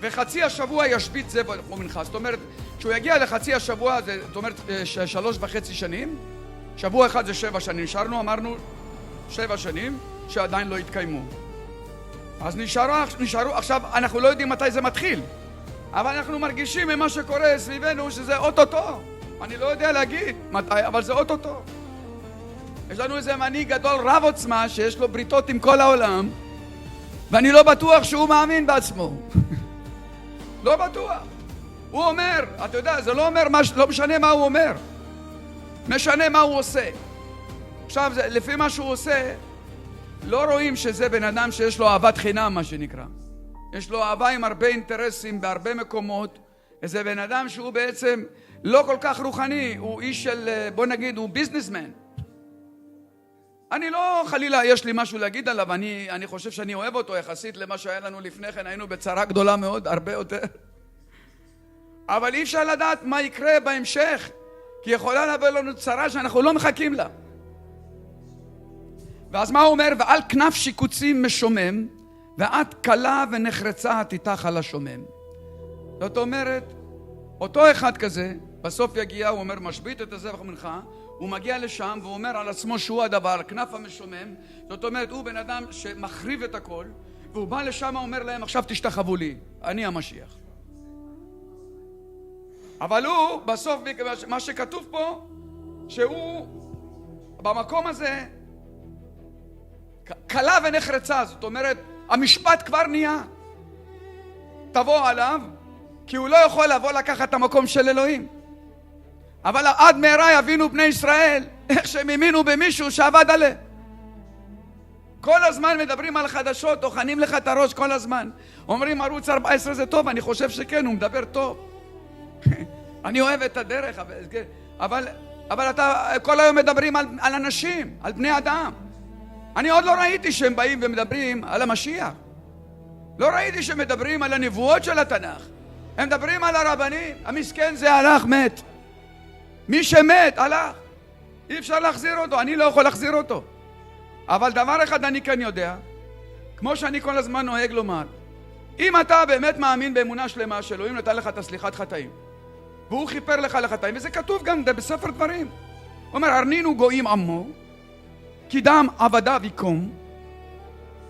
וחצי השבוע ישבית זבח ומנחה. זאת אומרת, כשהוא יגיע לחצי השבוע, זאת אומרת 3.5 שנים, שבוע אחד זה 7 שנים. נשארנו, אמרנו 7 שנים שעדיין לא התקיימו. אז נשארו, עכשיו אנחנו לא יודעים מתי זה מתחיל, אבל אנחנו מרגישים ממה שקורה סביבנו שזה אוטוטו. אני לא יודע להגיד מתי, אבל זה אוטוטו. יש לנו איזה מנהיג גדול רב עוצמה שיש לו בריתות עם כל העולם, ואני לא בטוח שהוא מאמין בעצמו. לא בטוח. הוא אומר, אתה יודע, זה לא אומר, לא משנה מה הוא אומר, משנה מה הוא עושה. עכשיו, לפי מה שהוא עושה, לא רואים שזה בן אדם שיש לו אהבת חינם, מה שנקרא. יש לו אהבה עם הרבה אינטרסים בהרבה מקומות. איזה בן אדם שהוא בעצם לא כל כך רוחני, הוא איש של, בוא נגיד, הוא ביזנסמן. אני לא חלילה יש לי משהו להגיד עליו, אני חושב שאני אוהב אותו יחסית למה שהיה לנו לפני כן. היינו בצרה גדולה מאוד, הרבה יותר. אבל אי אפשר לדעת מה יקרה בהמשך, כי יכולה לבוא לנו צרה שאנחנו לא מחכים לה. ואז מה הוא אומר? ועל כנף שיקוצים משומם, ואת קלה ונחרצה עתיתך על השומם. זאת אומרת, אותו אחד כזה, בסוף יגיע, הוא אומר, משבית את הזבח ומנחה, הוא מגיע לשם והוא אומר על עצמו שהוא הדבר, כנף המשומם. זאת אומרת, הוא בן אדם שמחריב את הכל, והוא בא לשם, אומר להם, עכשיו תשתחוו לי, אני המשיח. אבל הוא, בסוף, מה שכתוב פה, שהוא במקום הזה, קלה ונחרצה. זאת אומרת, המשפט כבר נהיה. תבוא עליו, כי הוא לא יכול לבוא לקחת את המקום של אלוהים. אבל עד מהרה יבינו בני ישראל איך שהם האמינו במישהו שעבד עליהם. כל הזמן מדברים על חדשות, טוחנים לך את הראש כל הזמן. אומרים ערוץ 14 זה טוב, אני חושב שכן, הוא מדבר טוב. אני אוהב את הדרך, אבל אתה כל היום מדברים על אנשים, על בני אדם. אני עוד לא ראיתי שהם באים ומדברים על המשיח. לא ראיתי שהם מדברים על הנבואות של התנ"ך. הם מדברים על הרבנים. המסכן זה הלך, מת. מי שמת, הלך. אי אפשר להחזיר אותו, אני לא יכול להחזיר אותו. אבל דבר אחד אני כאן יודע, כמו שאני כל הזמן נוהג לומר, אם אתה באמת מאמין באמונה שלמה שאלוהים נתן לך את הסליחת חטאים, והוא חיפר לך לחטאים, וזה כתוב גם בספר דברים. הוא אומר, הרנינו גויים עמו, כי דם עבדיו יקום,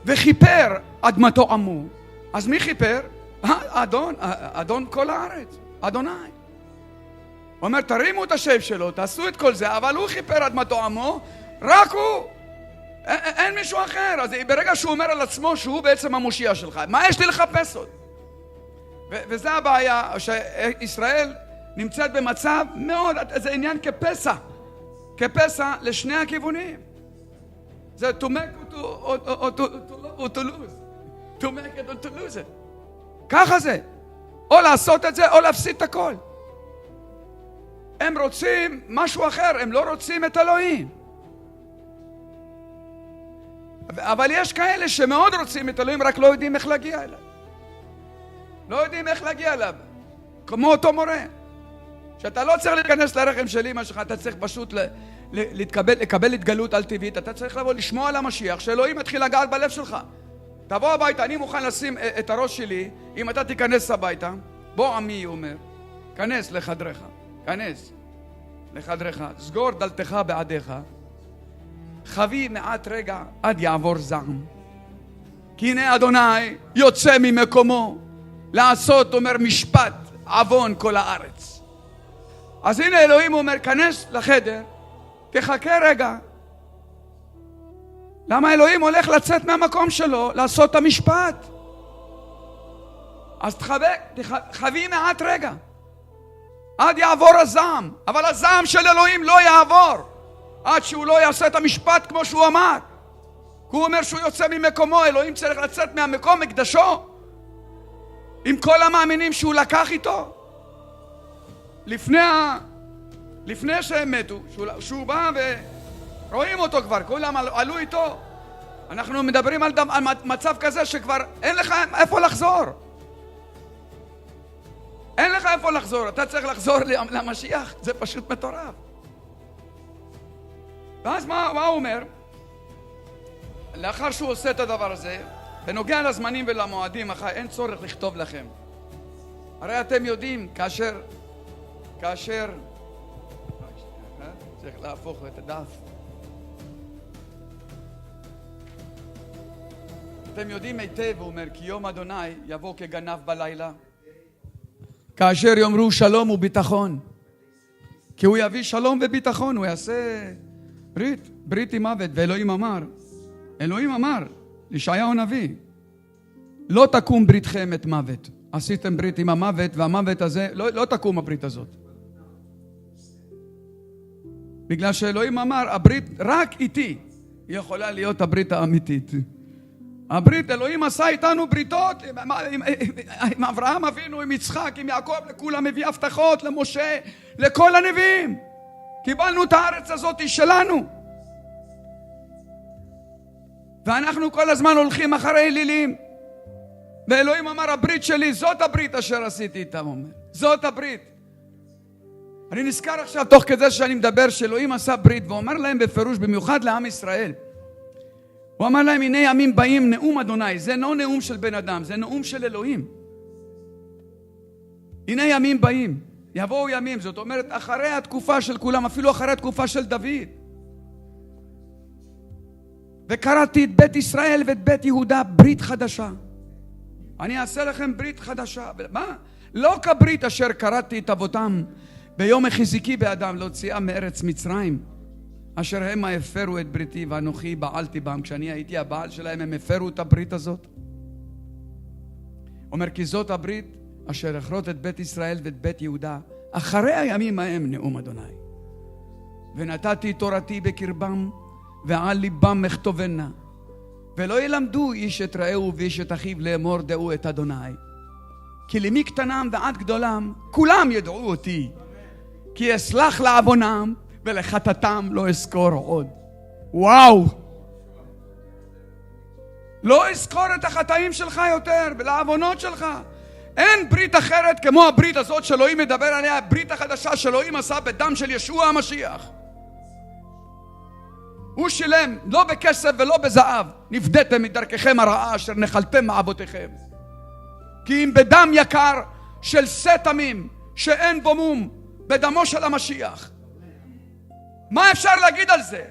וחיפר אדמתו עמו. אז מי חיפר? אדון כל הארץ, אדוני. הוא אומר, תרימו את השם שלו, תעשו את כל זה, אבל הוא חיפר אדמתו עמו, רק הוא. אין מישהו אחר. אז ברגע שהוא אומר על עצמו שהוא בעצם המושיע שלך, מה יש לי לחפש עוד? וזה הבעיה, שישראל נמצאת במצב מאוד, זה עניין כפסע לשני הכיוונים. זה to make or to lose. To make it or to lose it. ככה זה. או לעשות את זה או להפסיד את הכל. הם רוצים משהו אחר, הם לא רוצים את אלוהים. אבל יש כאלה שמאוד רוצים את אלוהים, רק לא יודעים איך להגיע אליו. לא יודעים איך להגיע אליו. כמו אותו מורה. שאתה לא צריך להיכנס לרחם של אמא שלך, אתה צריך פשוט לקבל התגלות על טבעית, אתה צריך לבוא לשמוע על המשיח, שאלוהים מתחיל לגעת בלב שלך. תבוא הביתה, אני מוכן לשים את הראש שלי, אם אתה תיכנס הביתה, בוא עמי, הוא אומר, כנס לחדרך, כנס לחדרך, סגור דלתך בעדיך, חבי מעט רגע עד יעבור זעם. כי הנה אדוני יוצא ממקומו לעשות, אומר, משפט עוון כל הארץ. אז הנה אלוהים אומר, כנס לחדר, תחכה רגע. למה אלוהים הולך לצאת מהמקום שלו לעשות את המשפט? אז תחווי מעט רגע עד יעבור הזעם. אבל הזעם של אלוהים לא יעבור עד שהוא לא יעשה את המשפט כמו שהוא אמר. הוא אומר שהוא יוצא ממקומו. אלוהים צריך לצאת מהמקום מקדשו עם כל המאמינים שהוא לקח איתו לפני שהם מתו, שהוא בא ורואים אותו כבר, כולם עלו איתו. אנחנו מדברים על מצב כזה שכבר אין לך איפה לחזור, אין לך איפה לחזור, אתה צריך לחזור למשיח. זה פשוט מטורף. ואז מה הוא אומר? לאחר שהוא עושה את הדבר הזה, בנוגע לזמנים ולמועדים, אין צורך לכתוב לכם. הרי אתם יודעים, כאשר צריך להפוך את הדף. אתם יודעים היטב, הוא אומר, כי יום אדוני יבוא כגנב בלילה, כאשר יאמרו שלום וביטחון. כי הוא יביא שלום וביטחון, הוא יעשה ברית עם מוות. ואלוהים אמר לישעיהו הנביא, לא תקום בריתכם את מוות. עשיתם ברית עם המוות, והמוות הזה, לא תקום הברית הזאת. בגלל שאלוהים אמר, הברית רק איתי יכולה להיות הברית האמיתית. הברית, אלוהים עשה איתנו בריתות, עם אברהם אבינו, עם יצחק, עם יעקב, לכולם מביא הבטחות, למשה, לכל הנביאים. קיבלנו את הארץ הזאת שלנו. ואנחנו כל הזמן הולכים אחרי אלילים. ואלוהים אמר, הברית שלי, זאת הברית אשר עשיתי איתם, אומר. זאת הברית. אני נזכר עכשיו תוך כדי שאני מדבר שאלוהים עשה ברית, ואומר להם בפירוש, במיוחד לעם ישראל, הוא אמר להם, הנה ימים באים, נאום אדוני. זה לא נאום של בן אדם, זה נאום של אלוהים. הנה ימים באים, יבואו ימים, זאת אומרת אחרי התקופה של כולם, אפילו אחרי התקופה של דוד. וקראתי את בית ישראל ואת בית יהודה ברית חדשה. אני אעשה לכם ברית חדשה. מה? לא כברית אשר קראתי את אבותם ביום החזיקי באדם להוציאם מארץ מצרים, אשר הם הפרו את בריתי ואנוכי בעלתי בם. כשאני הייתי הבעל שלהם הם הפרו את הברית הזאת. אומר, כי זאת הברית אשר אכרות את בית ישראל ואת בית יהודה אחרי הימים ההם, נאום אדוני. ונתתי תורתי בקרבם ועל ליבם מכתובנה, ולא ילמדו איש את רעהו ואיש את אחיו לאמור דעו את אדוני, כי למי קטנם ועד גדולם כולם ידעו אותי, כי אסלח לעוונם ולחטאתם לא אזכור עוד. וואו, לא אזכור את החטאים שלך יותר ולעוונות שלך. אין ברית אחרת כמו הברית הזאת שאלוהים מדבר עליה, הברית החדשה שאלוהים עשה בדם של ישוע המשיח. הוא שילם לא בכסף ולא בזהב, נפדתם מדרככם הרעה אשר נחלתם מאבותיכם, כי אם בדם יקר של שא תמים שאין בו מום, בדמו של המשיח. מה אפשר להגיד על זה?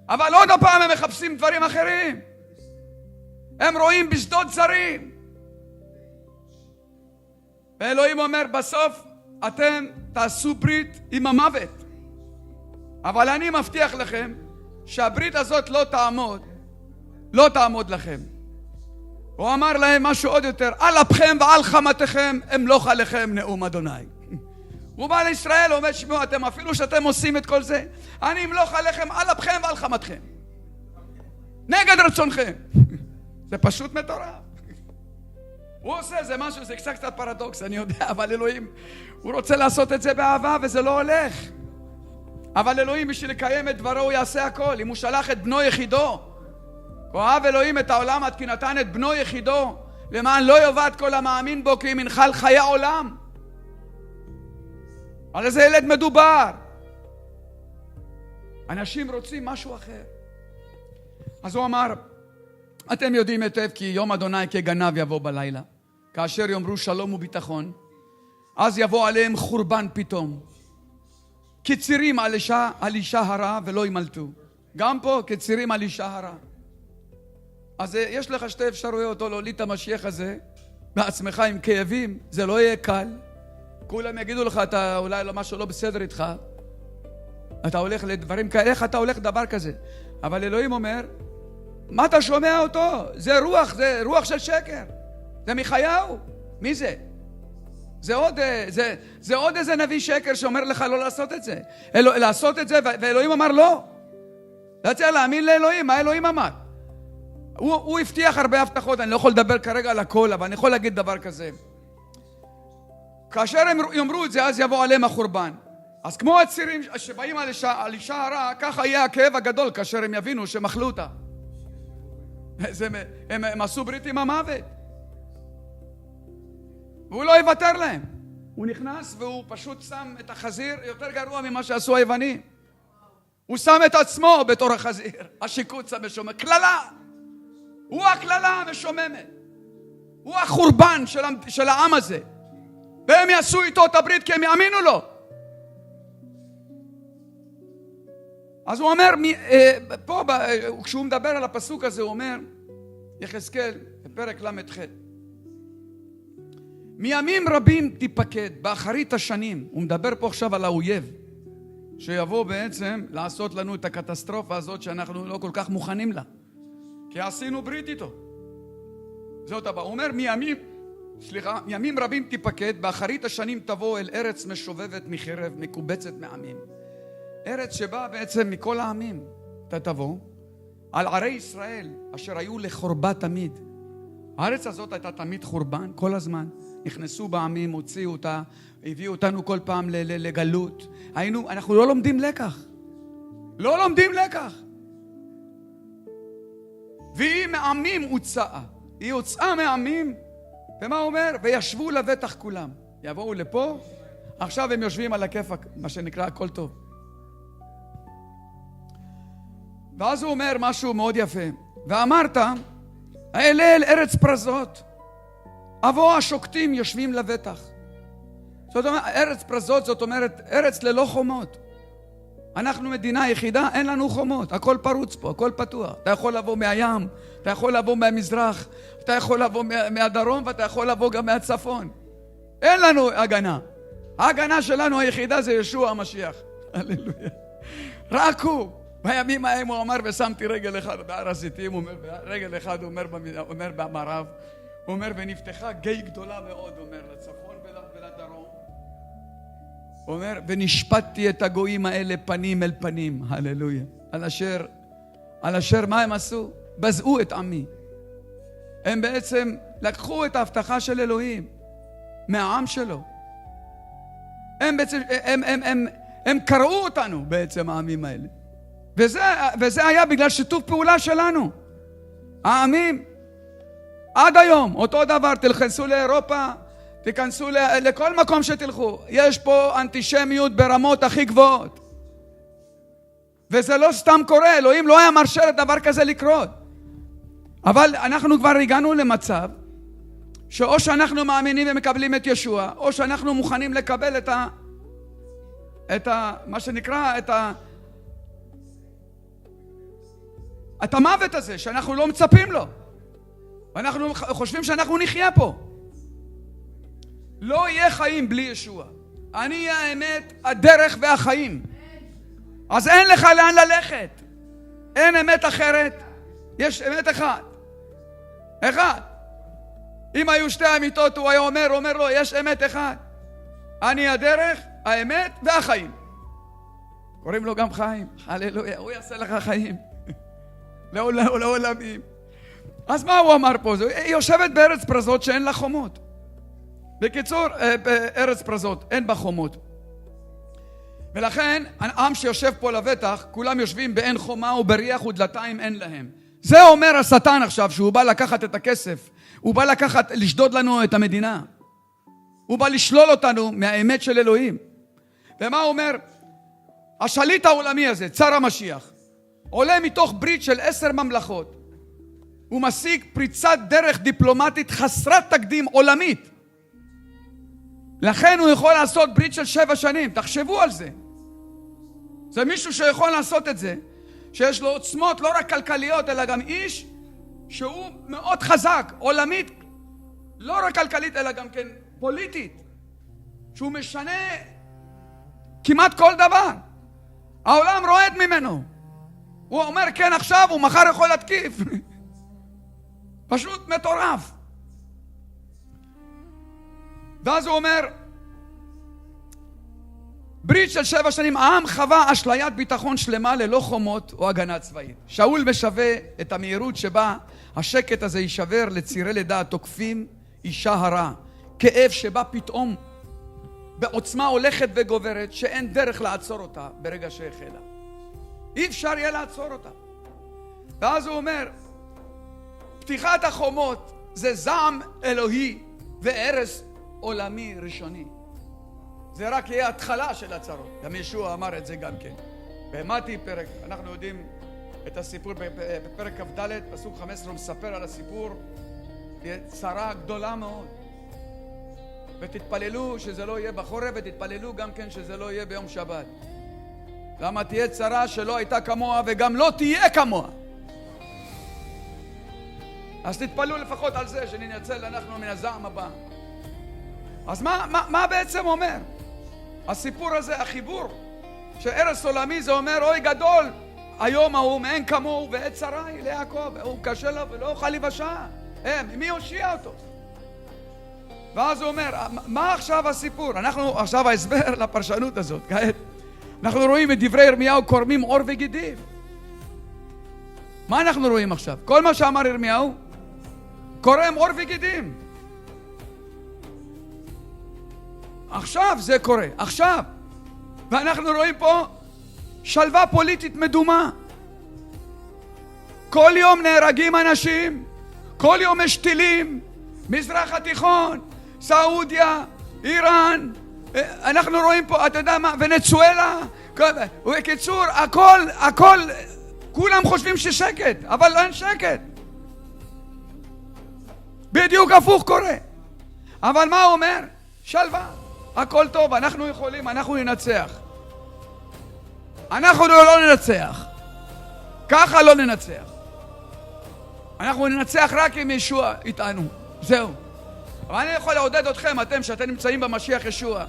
אבל עוד הפעם הם מחפשים דברים אחרים, הם רואים בשדות זרים. ואלוהים אומר, בסוף אתם תעשו ברית עם המוות, אבל אני מבטיח לכם שהברית הזאת לא תעמוד לכם. הוא אמר להם משהו עוד יותר, על אפכם ועל חמתכם אמלוך עליכם נאום אדוני. הוא בא לישראל, הוא אומר, שמעו, אתם אפילו שאתם עושים את כל זה, אני אמלוך עליכם על אפכם ועל חמתכם, נגד רצונכם. זה פשוט מטורף. הוא עושה, זה משהו, זה קצת פרדוקס, אני יודע, אבל אלוהים, הוא רוצה לעשות את זה באהבה וזה לא הולך. אבל אלוהים בשביל לקיים את דברו הוא יעשה הכל. אם הוא שלח את בנו יחידו, אוהב אלוהים את העולם עד כי נתן את בנו יחידו, למען לא יאבד כל המאמין בו, כי אם ינחל חיי עולם. על איזה ילד מדובר? אנשים רוצים משהו אחר. אז הוא אמר, אתם יודעים היטב כי יום אדוני כגנב יבוא בלילה, כאשר יאמרו שלום וביטחון, אז יבוא עליהם חורבן פתאום. כצירים על אישה הרה ולא ימלטו. גם פה כצירים על אישה הרה. אז יש לך שתי אפשרויות, או להוליד את המשיח הזה בעצמך עם כאבים, זה לא יהיה קל. כולם יגידו לך, אתה אולי לא משהו לא בסדר איתך, אתה הולך לדברים כאלה, איך אתה הולך דבר כזה? אבל אלוהים אומר, מה אתה שומע אותו? זה רוח של שקר. זה מיכאיהו. מי זה? זה עוד איזה נביא שקר שאומר לך לא לעשות את זה. לעשות את זה, ואלוהים אמר לא. אתה צריך להאמין לאלוהים, מה אלוהים אמר? הוא הבטיח הרבה הבטחות, אני לא יכול לדבר כרגע על הכל, אבל אני יכול להגיד דבר כזה. כאשר הם יאמרו את זה, אז יבוא עליהם החורבן. אז כמו הצירים שבאים על אישה הרה, ככה יהיה הכאב הגדול כאשר הם יבינו שהם אכלו אותה. הם עשו ברית עם המוות. והוא לא יוותר להם. הוא נכנס והוא פשוט שם את החזיר יותר גרוע ממה שעשו היוונים. הוא שם את עצמו בתור החזיר, השיקוץ המשומם. כללה! הוא הכללה המשוממת. הוא החורבן של העם הזה. והם יעשו איתו את הברית כי הם יאמינו לו. אז הוא אומר, פה כשהוא מדבר על הפסוק הזה, הוא אומר, יחזקאל, בפרק ל"ח, מימים רבים תיפקד, באחרית השנים, הוא מדבר פה עכשיו על האויב, שיבוא בעצם לעשות לנו את הקטסטרופה הזאת שאנחנו לא כל כך מוכנים לה, כי עשינו ברית איתו. זאת הבא, הוא אומר, מימים רבים תיפקד, באחרית השנים תבוא אל ארץ משובבת מחרב, מקובצת מעמים. ארץ שבה בעצם מכל העמים אתה תבוא, על ערי ישראל אשר היו לחורבה תמיד. הארץ הזאת הייתה תמיד חורבן, כל הזמן. נכנסו בעמים, הוציאו אותה, הביאו אותנו כל פעם לגלות. אנחנו לא לומדים לקח. לא לומדים לקח. והיא מעמים הוצאה. היא הוצאה מעמים, ומה הוא אומר? וישבו לבטח כולם. יבואו לפה, עכשיו הם יושבים על הכיפק, מה שנקרא הכל טוב. ואז הוא אומר משהו מאוד יפה. ואמרת, האלה אל ארץ פרזות, אבוא השוקטים יושבים לבטח. זאת אומרת, ארץ פרזות זאת אומרת, ארץ ללא חומות. אנחנו מדינה יחידה, אין לנו חומות. הכל פרוץ פה, הכל פתוח. אתה יכול לבוא מהים, אתה יכול לבוא מהמזרח, אתה יכול לבוא מהדרום, ואתה יכול לבוא גם מהצפון. אין לנו הגנה. ההגנה שלנו היחידה זה ישוע המשיח. הללויה. רק הוא. בימים ההם הוא אומר, ושמתי רגל אחד בהר הזיתים, הוא אומר, רגל אחד הוא אומר במערב, הוא אומר, ונפתחה גיא גדולה מאוד, הוא אומר, לצפון ולדרום. הוא אומר, ונשפטתי את הגויים האלה פנים אל פנים, הללויה. על אשר מה הם עשו? בזעו את עמי. הם בעצם לקחו את ההבטחה של אלוהים, מהעם שלו. הם קראו אותנו בעצם העמים האלה. וזה היה בגלל שיתוף פעולה שלנו. העמים, עד היום, אותו דבר, תלכנסו לאירופה, תיכנסו לכל מקום שתלכו. יש פה אנטישמיות ברמות הכי גבוהות. וזה לא סתם קורה, אלוהים לא היה מרשה לדבר כזה לקרות. אבל אנחנו כבר הגענו למצב, שאו שאנחנו מאמינים ומקבלים את ישוע, או שאנחנו מוכנים לקבל מה שנקרא, את המוות הזה שאנחנו לא מצפים לו. ואנחנו חושבים שאנחנו נחיה פה. לא יהיה חיים בלי ישוע. אני האמת, הדרך והחיים. אז אין לך לאן ללכת. אין אמת אחרת. יש אמת אחת. אחד. אם היו שתי אמיתות, הוא היה אומר לו, יש אמת אחת. אני הדרך, האמת והחיים. קוראים לו גם חיים. הללויה, הוא יעשה לך חיים. לעולמים. אז מה הוא אמר פה? היא יושבת בארץ פרזות שאין לה חומות. בקיצור, בארץ פרזות, אין בה חומות. ולכן, העם שיושב פה לבטח, כולם יושבים באין חומה ובריח ודלתיים אין להם. זה אומר השטן עכשיו, שהוא בא לקחת את הכסף. הוא בא לשדוד לנו את המדינה. הוא בא לשלול אותנו מהאמת של אלוהים. ומה הוא אומר? השליט העולמי הזה, צר המשיח, עולה מתוך ברית של 10 ממלכות. הוא משיג פריצת דרך דיפלומטית חסרת תקדים עולמית. לכן הוא יכול לעשות ברית של 7 שנים. תחשבו על זה. זה מישהו שיכול לעשות את זה, שיש לו עוצמות לא רק כלכליות, אלא גם איש שהוא מאוד חזק, עולמית, לא רק כלכלית, אלא גם כן פוליטית, שהוא משנה כמעט כל דבר. העולם רועד ממנו. הוא אומר כן עכשיו, הוא מחר יכול להתקיף. פשוט מטורף. ואז הוא אומר, ברית של 7 שנים, העם חווה אשליית ביטחון שלמה ללא חומות או הגנה צבאית. שאול משווה את המהירות שבה השקט הזה יישבר לצירי לידה התוקפים אישה הרע. כאב שבא פתאום בעוצמה הולכת וגוברת שאין דרך לעצור אותה ברגע שהחלה. אי אפשר יהיה לעצור אותה. ואז הוא אומר, פתיחת החומות זה זעם אלוהי והרס עולמי ראשוני. זה רק יהיה התחלה של הצרות. גם ישוע אמר את זה גם כן. במתי פרק, אנחנו יודעים את הסיפור בפרק כ"ד, פסוק 15, הוא מספר על הסיפור. תהיה צרה גדולה מאוד. ותתפללו שזה לא יהיה בחורף, ותתפללו גם כן שזה לא יהיה ביום שבת. למה תהיה צרה שלא הייתה כמוה וגם לא תהיה כמוה. אז תתפללו לפחות על זה שננצל אנחנו מן הזעם הבא. אז מה בעצם אומר? הסיפור הזה, החיבור של הרס עולמי, זה אומר אוי גדול היום ההוא מאין כמוהו ועת צרה היא ליעקב, הוא קשה לו ולא אוכל לבשע. מי הושיע אותו? ואז הוא אומר, מה עכשיו הסיפור? אנחנו עכשיו ההסבר לפרשנות הזאת. כעת אנחנו רואים את דברי ירמיהו קורמים עור וגידים. מה אנחנו רואים עכשיו? כל מה שאמר ירמיהו קורם עור וגידים. עכשיו זה קורה, עכשיו. ואנחנו רואים פה שלווה פוליטית מדומה. כל יום נהרגים אנשים, כל יום יש טילים, מזרח התיכון, סעודיה, איראן, אנחנו רואים פה, אתה יודע מה, ונצואלה, בקיצור, הכל, כולם חושבים ששקט, אבל אין שקט. בדיוק הפוך קורה. אבל מה הוא אומר? שלווה, הכל טוב, אנחנו יכולים, אנחנו ננצח. אנחנו לא ננצח. ככה לא ננצח. אנחנו ננצח רק אם ישוע איתנו. זהו. אבל אני יכול לעודד אתכם, שאתם נמצאים במשיח ישוע.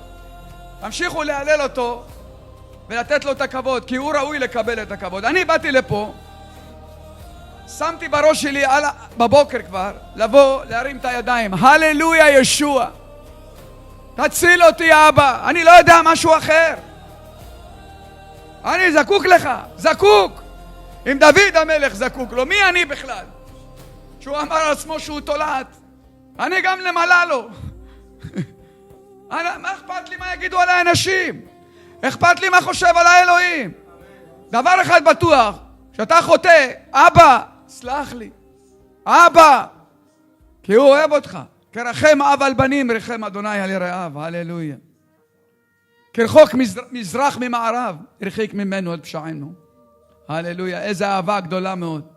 תמשיכו להלל אותו ולתת לו את הכבוד, כי הוא ראוי לקבל את הכבוד. אני באתי לפה, שמתי בראש שלי בבוקר כבר, לבוא, להרים את הידיים. הללויה ישוע. תציל אותי אבא, אני לא יודע משהו אחר. אני זקוק לך, זקוק. אם דוד המלך זקוק לו, מי אני בכלל? שהוא אמר על עצמו שהוא תולעת. אני גם למעלה לו. מה אכפת לי מה יגידו על האנשים? אכפת לי מה חושב על האלוהים. דבר אחד בטוח, שאתה חוטא, אבא, סלח לי. אבא, כי הוא אוהב אותך. כרחם אב על בנים, רחם אדוני על יראיו, הללויה. כרחוק מזרח ממערב, הרחיק ממנו את פשענו. הללויה, איזה אהבה גדולה מאוד.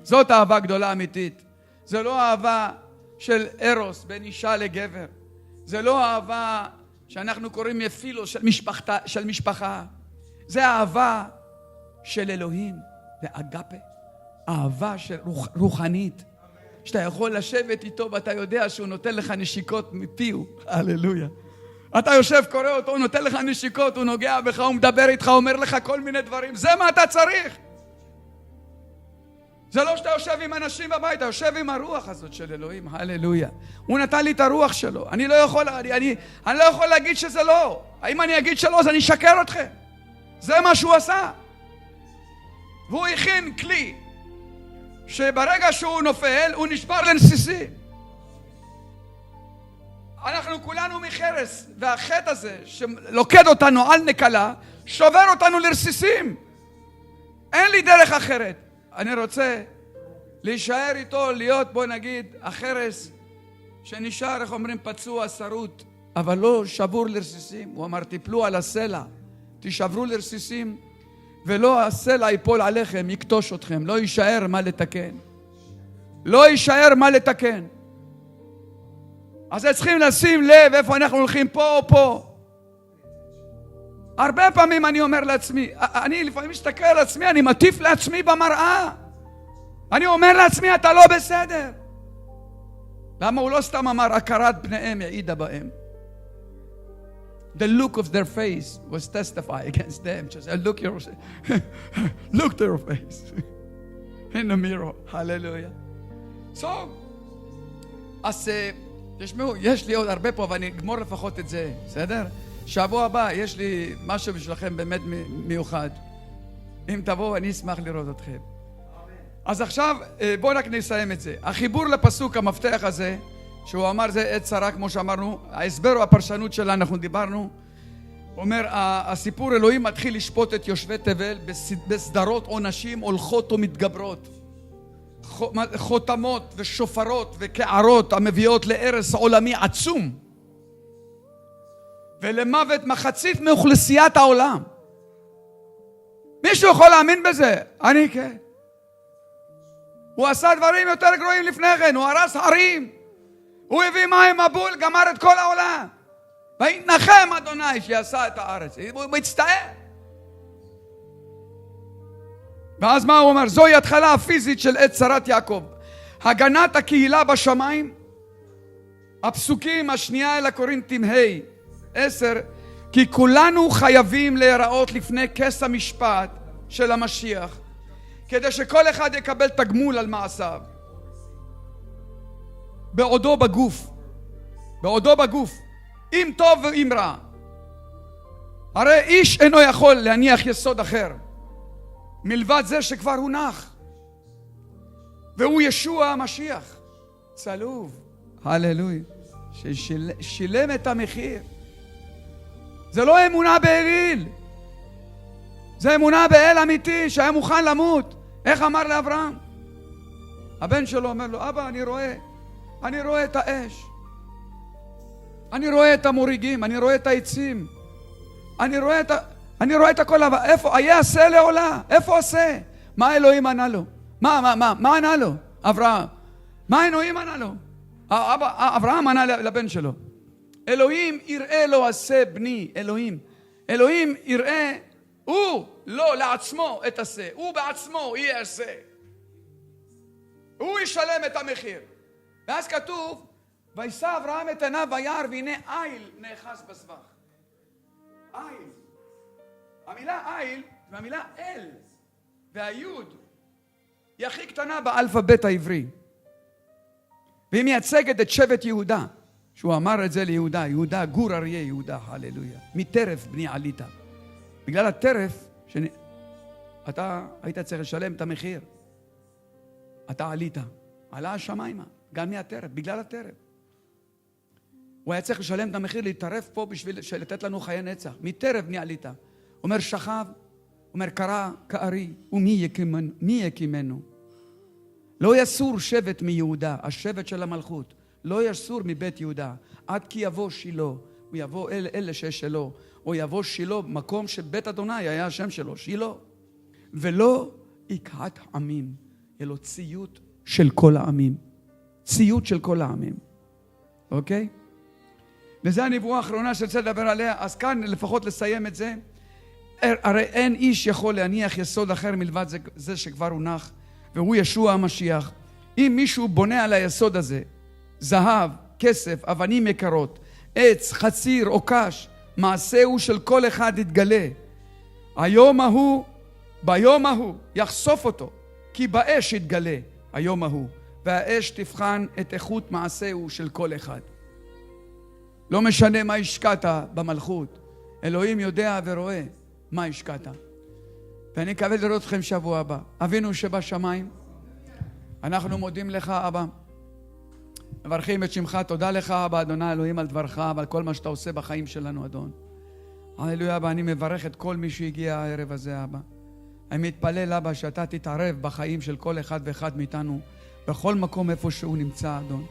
זאת אהבה גדולה אמיתית. זה לא אהבה של ארוס בין אישה לגבר. זה לא אהבה שאנחנו קוראים יפילו של משפחה. זה אהבה של אלוהים, זה אגפה. אהבה של רוחנית. שאתה יכול לשבת איתו ואתה יודע שהוא נותן לך נשיקות מפיהו. הללויה. אתה יושב, קורא אותו, הוא נותן לך נשיקות, הוא נוגע בך, הוא מדבר איתך, אומר לך כל מיני דברים. זה מה אתה צריך. זה לא שאתה יושב עם אנשים בבית, אתה יושב עם הרוח הזאת של אלוהים. הללויה. הוא נתן לי את הרוח שלו. אני לא יכול להגיד שזה לא. אם אני אגיד שלא, אז אני אשקר אתכם. זה מה שהוא עשה. והוא הכין כלי שברגע שהוא נופל, הוא נשבר לנסיסים. אנחנו כולנו מחרס, והחטא הזה שלוקד אותנו על נקלה, שובר אותנו לרסיסים. אין לי דרך אחרת. אני רוצה להישאר איתו, להיות, בוא נגיד, החרס שנשאר, איך אומרים, פצוע, שרוט, אבל לא שבור לרסיסים. הוא אמר, תיפלו על הסלע, תשברו לרסיסים, ולא הסלע ייפול עליכם, יקטוש אתכם, לא יישאר מה לתקן. לא יישאר מה לתקן. אז צריכים לשים לב איפה אנחנו הולכים, פה או פה. הרבה פעמים אני אומר לעצמי, אני לפעמים מסתכל על עצמי, אני מטיף לעצמי במראה. אני אומר לעצמי, אתה לא בסדר. למה הוא לא סתם אמר, הכרת פניהם העידה בהם. The look of their face was testify against them. Just look their face in the mirror. Hallelujah. So, אז תשמעו, יש לי עוד הרבה פה, ואני אגמור לפחות את זה, בסדר? שבוע הבא יש לי משהו בשבילכם באמת מיוחד. אם תבואו, אני אשמח לראות אתכם. אז עכשיו בואו רק נסיים את זה. החיבור לפסוק המפתח הזה, שהוא אמר זה עת צרה, כמו שאמרנו, ההסבר והפרשנות שלה אנחנו דיברנו, אומר, הסיפור אלוהים מתחיל לשפוט את יושבי תבל בסדרות עונשים הולכות ומתגברות, חותמות ושופרות וקערות המביאות להרס עולמי עצום ולמוות מחצית מאוכלוסיית העולם. מישהו יכול להאמין בזה? אני כן. הוא עשה דברים יותר גרועים לפני כן, הוא הרס הרים, הוא הביא מים מבול, גמר את כל העולם. וינחם אדוני שעשה את הארץ. הוא מצטער. ואז מה הוא אומר? זוהי התחלה הפיזית של עת צרת יעקב. הגנת הקהילה בשמיים. הפסוקים השנייה אל הקורינתים 10, כי כולנו חייבים להיראות לפני כס המשפט של המשיח, כדי שכל אחד יקבל תגמול על מעשיו. בעודו בגוף. בעודו בגוף. אם טוב ואם רע. הרי איש אינו יכול להניח יסוד אחר מלבד זה שכבר הונח, והוא ישוע המשיח צלוב, הללויה, ששילם את המחיר. זה לא אמונה באליל, זה אמונה באל אמיתי שהיה מוכן למות. איך אמר לאברהם? הבן שלו אומר לו, אבא, אני רואה את האש, אני רואה את המוריגים, אני רואה את העצים, אני רואה את הכל. איפה? היה עשה לעולה. איפה עשה? מה אלוהים ענה לו? מה ענה לו? אברהם. מה אלוהים ענה לו? אברהם ענה לבן שלו. אלוהים יראה לו עשה בני. אלוהים יראה, הוא לא לעצמו את עשה. הוא בעצמו יעשה. הוא ישלם את המחיר. ואז כתוב, וישא אברהם את עיניו וירא והנה איל נאחז בסבך. איל. המילה איל והמילה אל והיוד היא הכי קטנה באלפבית העברי, והיא מייצגת את שבט יהודה, שהוא אמר את זה ליהודה, יהודה גור אריה יהודה, הללויה, מטרף בני עלית. בגלל הטרף אתה היית צריך לשלם את המחיר, אתה עלית, עלה השמיימה, גם מהטרף, בגלל הטרף הוא היה צריך לשלם את המחיר, להתערף פה בשביל לתת לנו חיי נצח. מטרף בני עלית. אומר שכב, אומר קרא כארי, ומי יקימנו? לא יסור שבט מיהודה, השבט של המלכות, לא יסור מבית יהודה, עד כי יבוא שילה, הוא יבוא אלה שיש שלו, או יבוא שילה, מקום שבית אדוני היה השם שלו, שילה. ולא יקהת עמים, יהיה לו ציות של כל העמים. ציות של כל העמים. אוקיי? וזה הנבואה האחרונה שרצה לדבר עליה, אז כאן לפחות לסיים את זה. הרי אין איש יכול להניח יסוד אחר מלבד זה שכבר הונח, והוא ישוע המשיח. אם מישהו בונה על היסוד הזה, זהב, כסף, אבנים יקרות, עץ, חציר או קש, מעשהו של כל אחד יתגלה. ביום ההוא יחשוף אותו, כי באש יתגלה היום ההוא, והאש תבחן את איכות מעשהו של כל אחד. לא משנה מה השקעת במלכות, אלוהים יודע ורואה מה השקעת. ואני מקווה לראות אתכם שבוע הבא. אבינו שבשמיים, אנחנו מודים לך אבא, מברכים את שמך. תודה לך אבא אדוני אלוהים על דברך ועל כל מה שאתה עושה בחיים שלנו אדון. הללויה אבא, אני מברך את כל מי שהגיע הערב הזה אבא. אני מתפלל אבא שאתה תתערב בחיים של כל אחד ואחד מאיתנו בכל מקום איפה שהוא נמצא אדון.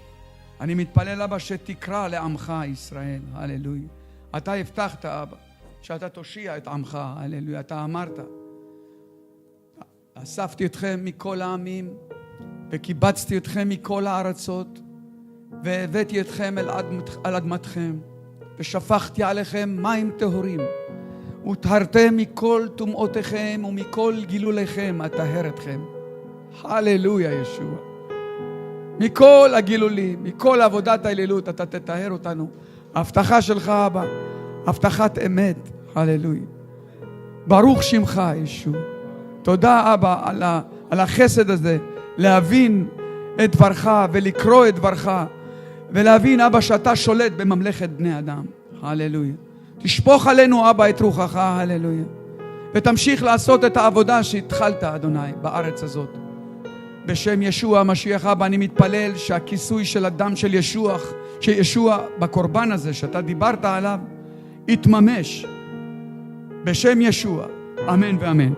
אני מתפלל אבא שתקרא לעמך ישראל, הללויה. אתה הבטחת אבא שאתה תושיע את עמך, הללויה. אתה אמרת, אספתי אתכם מכל העמים וקיבצתי אתכם מכל הארצות והבאתי אתכם על אדמתכם ושפכתי עליכם מים טהורים וטהרתם מכל טומאותיכם ומכל גילוליכם אטהר אתכם. הללויה ישוע. מכל הגילולים, מכל עבודת האלילות אתה תטהר אותנו. ההבטחה שלך אבא, הבטחת אמת. הללויה. ברוך שמך ישוע. תודה אבא על החסד הזה, להבין את דברך ולקרוא את דברך ולהבין אבא שאתה שולט בממלכת בני אדם. הללויה. תשפוך עלינו אבא את רוחך, הללויה, ותמשיך לעשות את העבודה שהתחלת אדוני בארץ הזאת. בשם ישוע המשיח אבא אני מתפלל שהכיסוי של הדם של ישוע בקורבן הזה שאתה דיברת עליו יתממש בשם ישוע, אמן ואמן.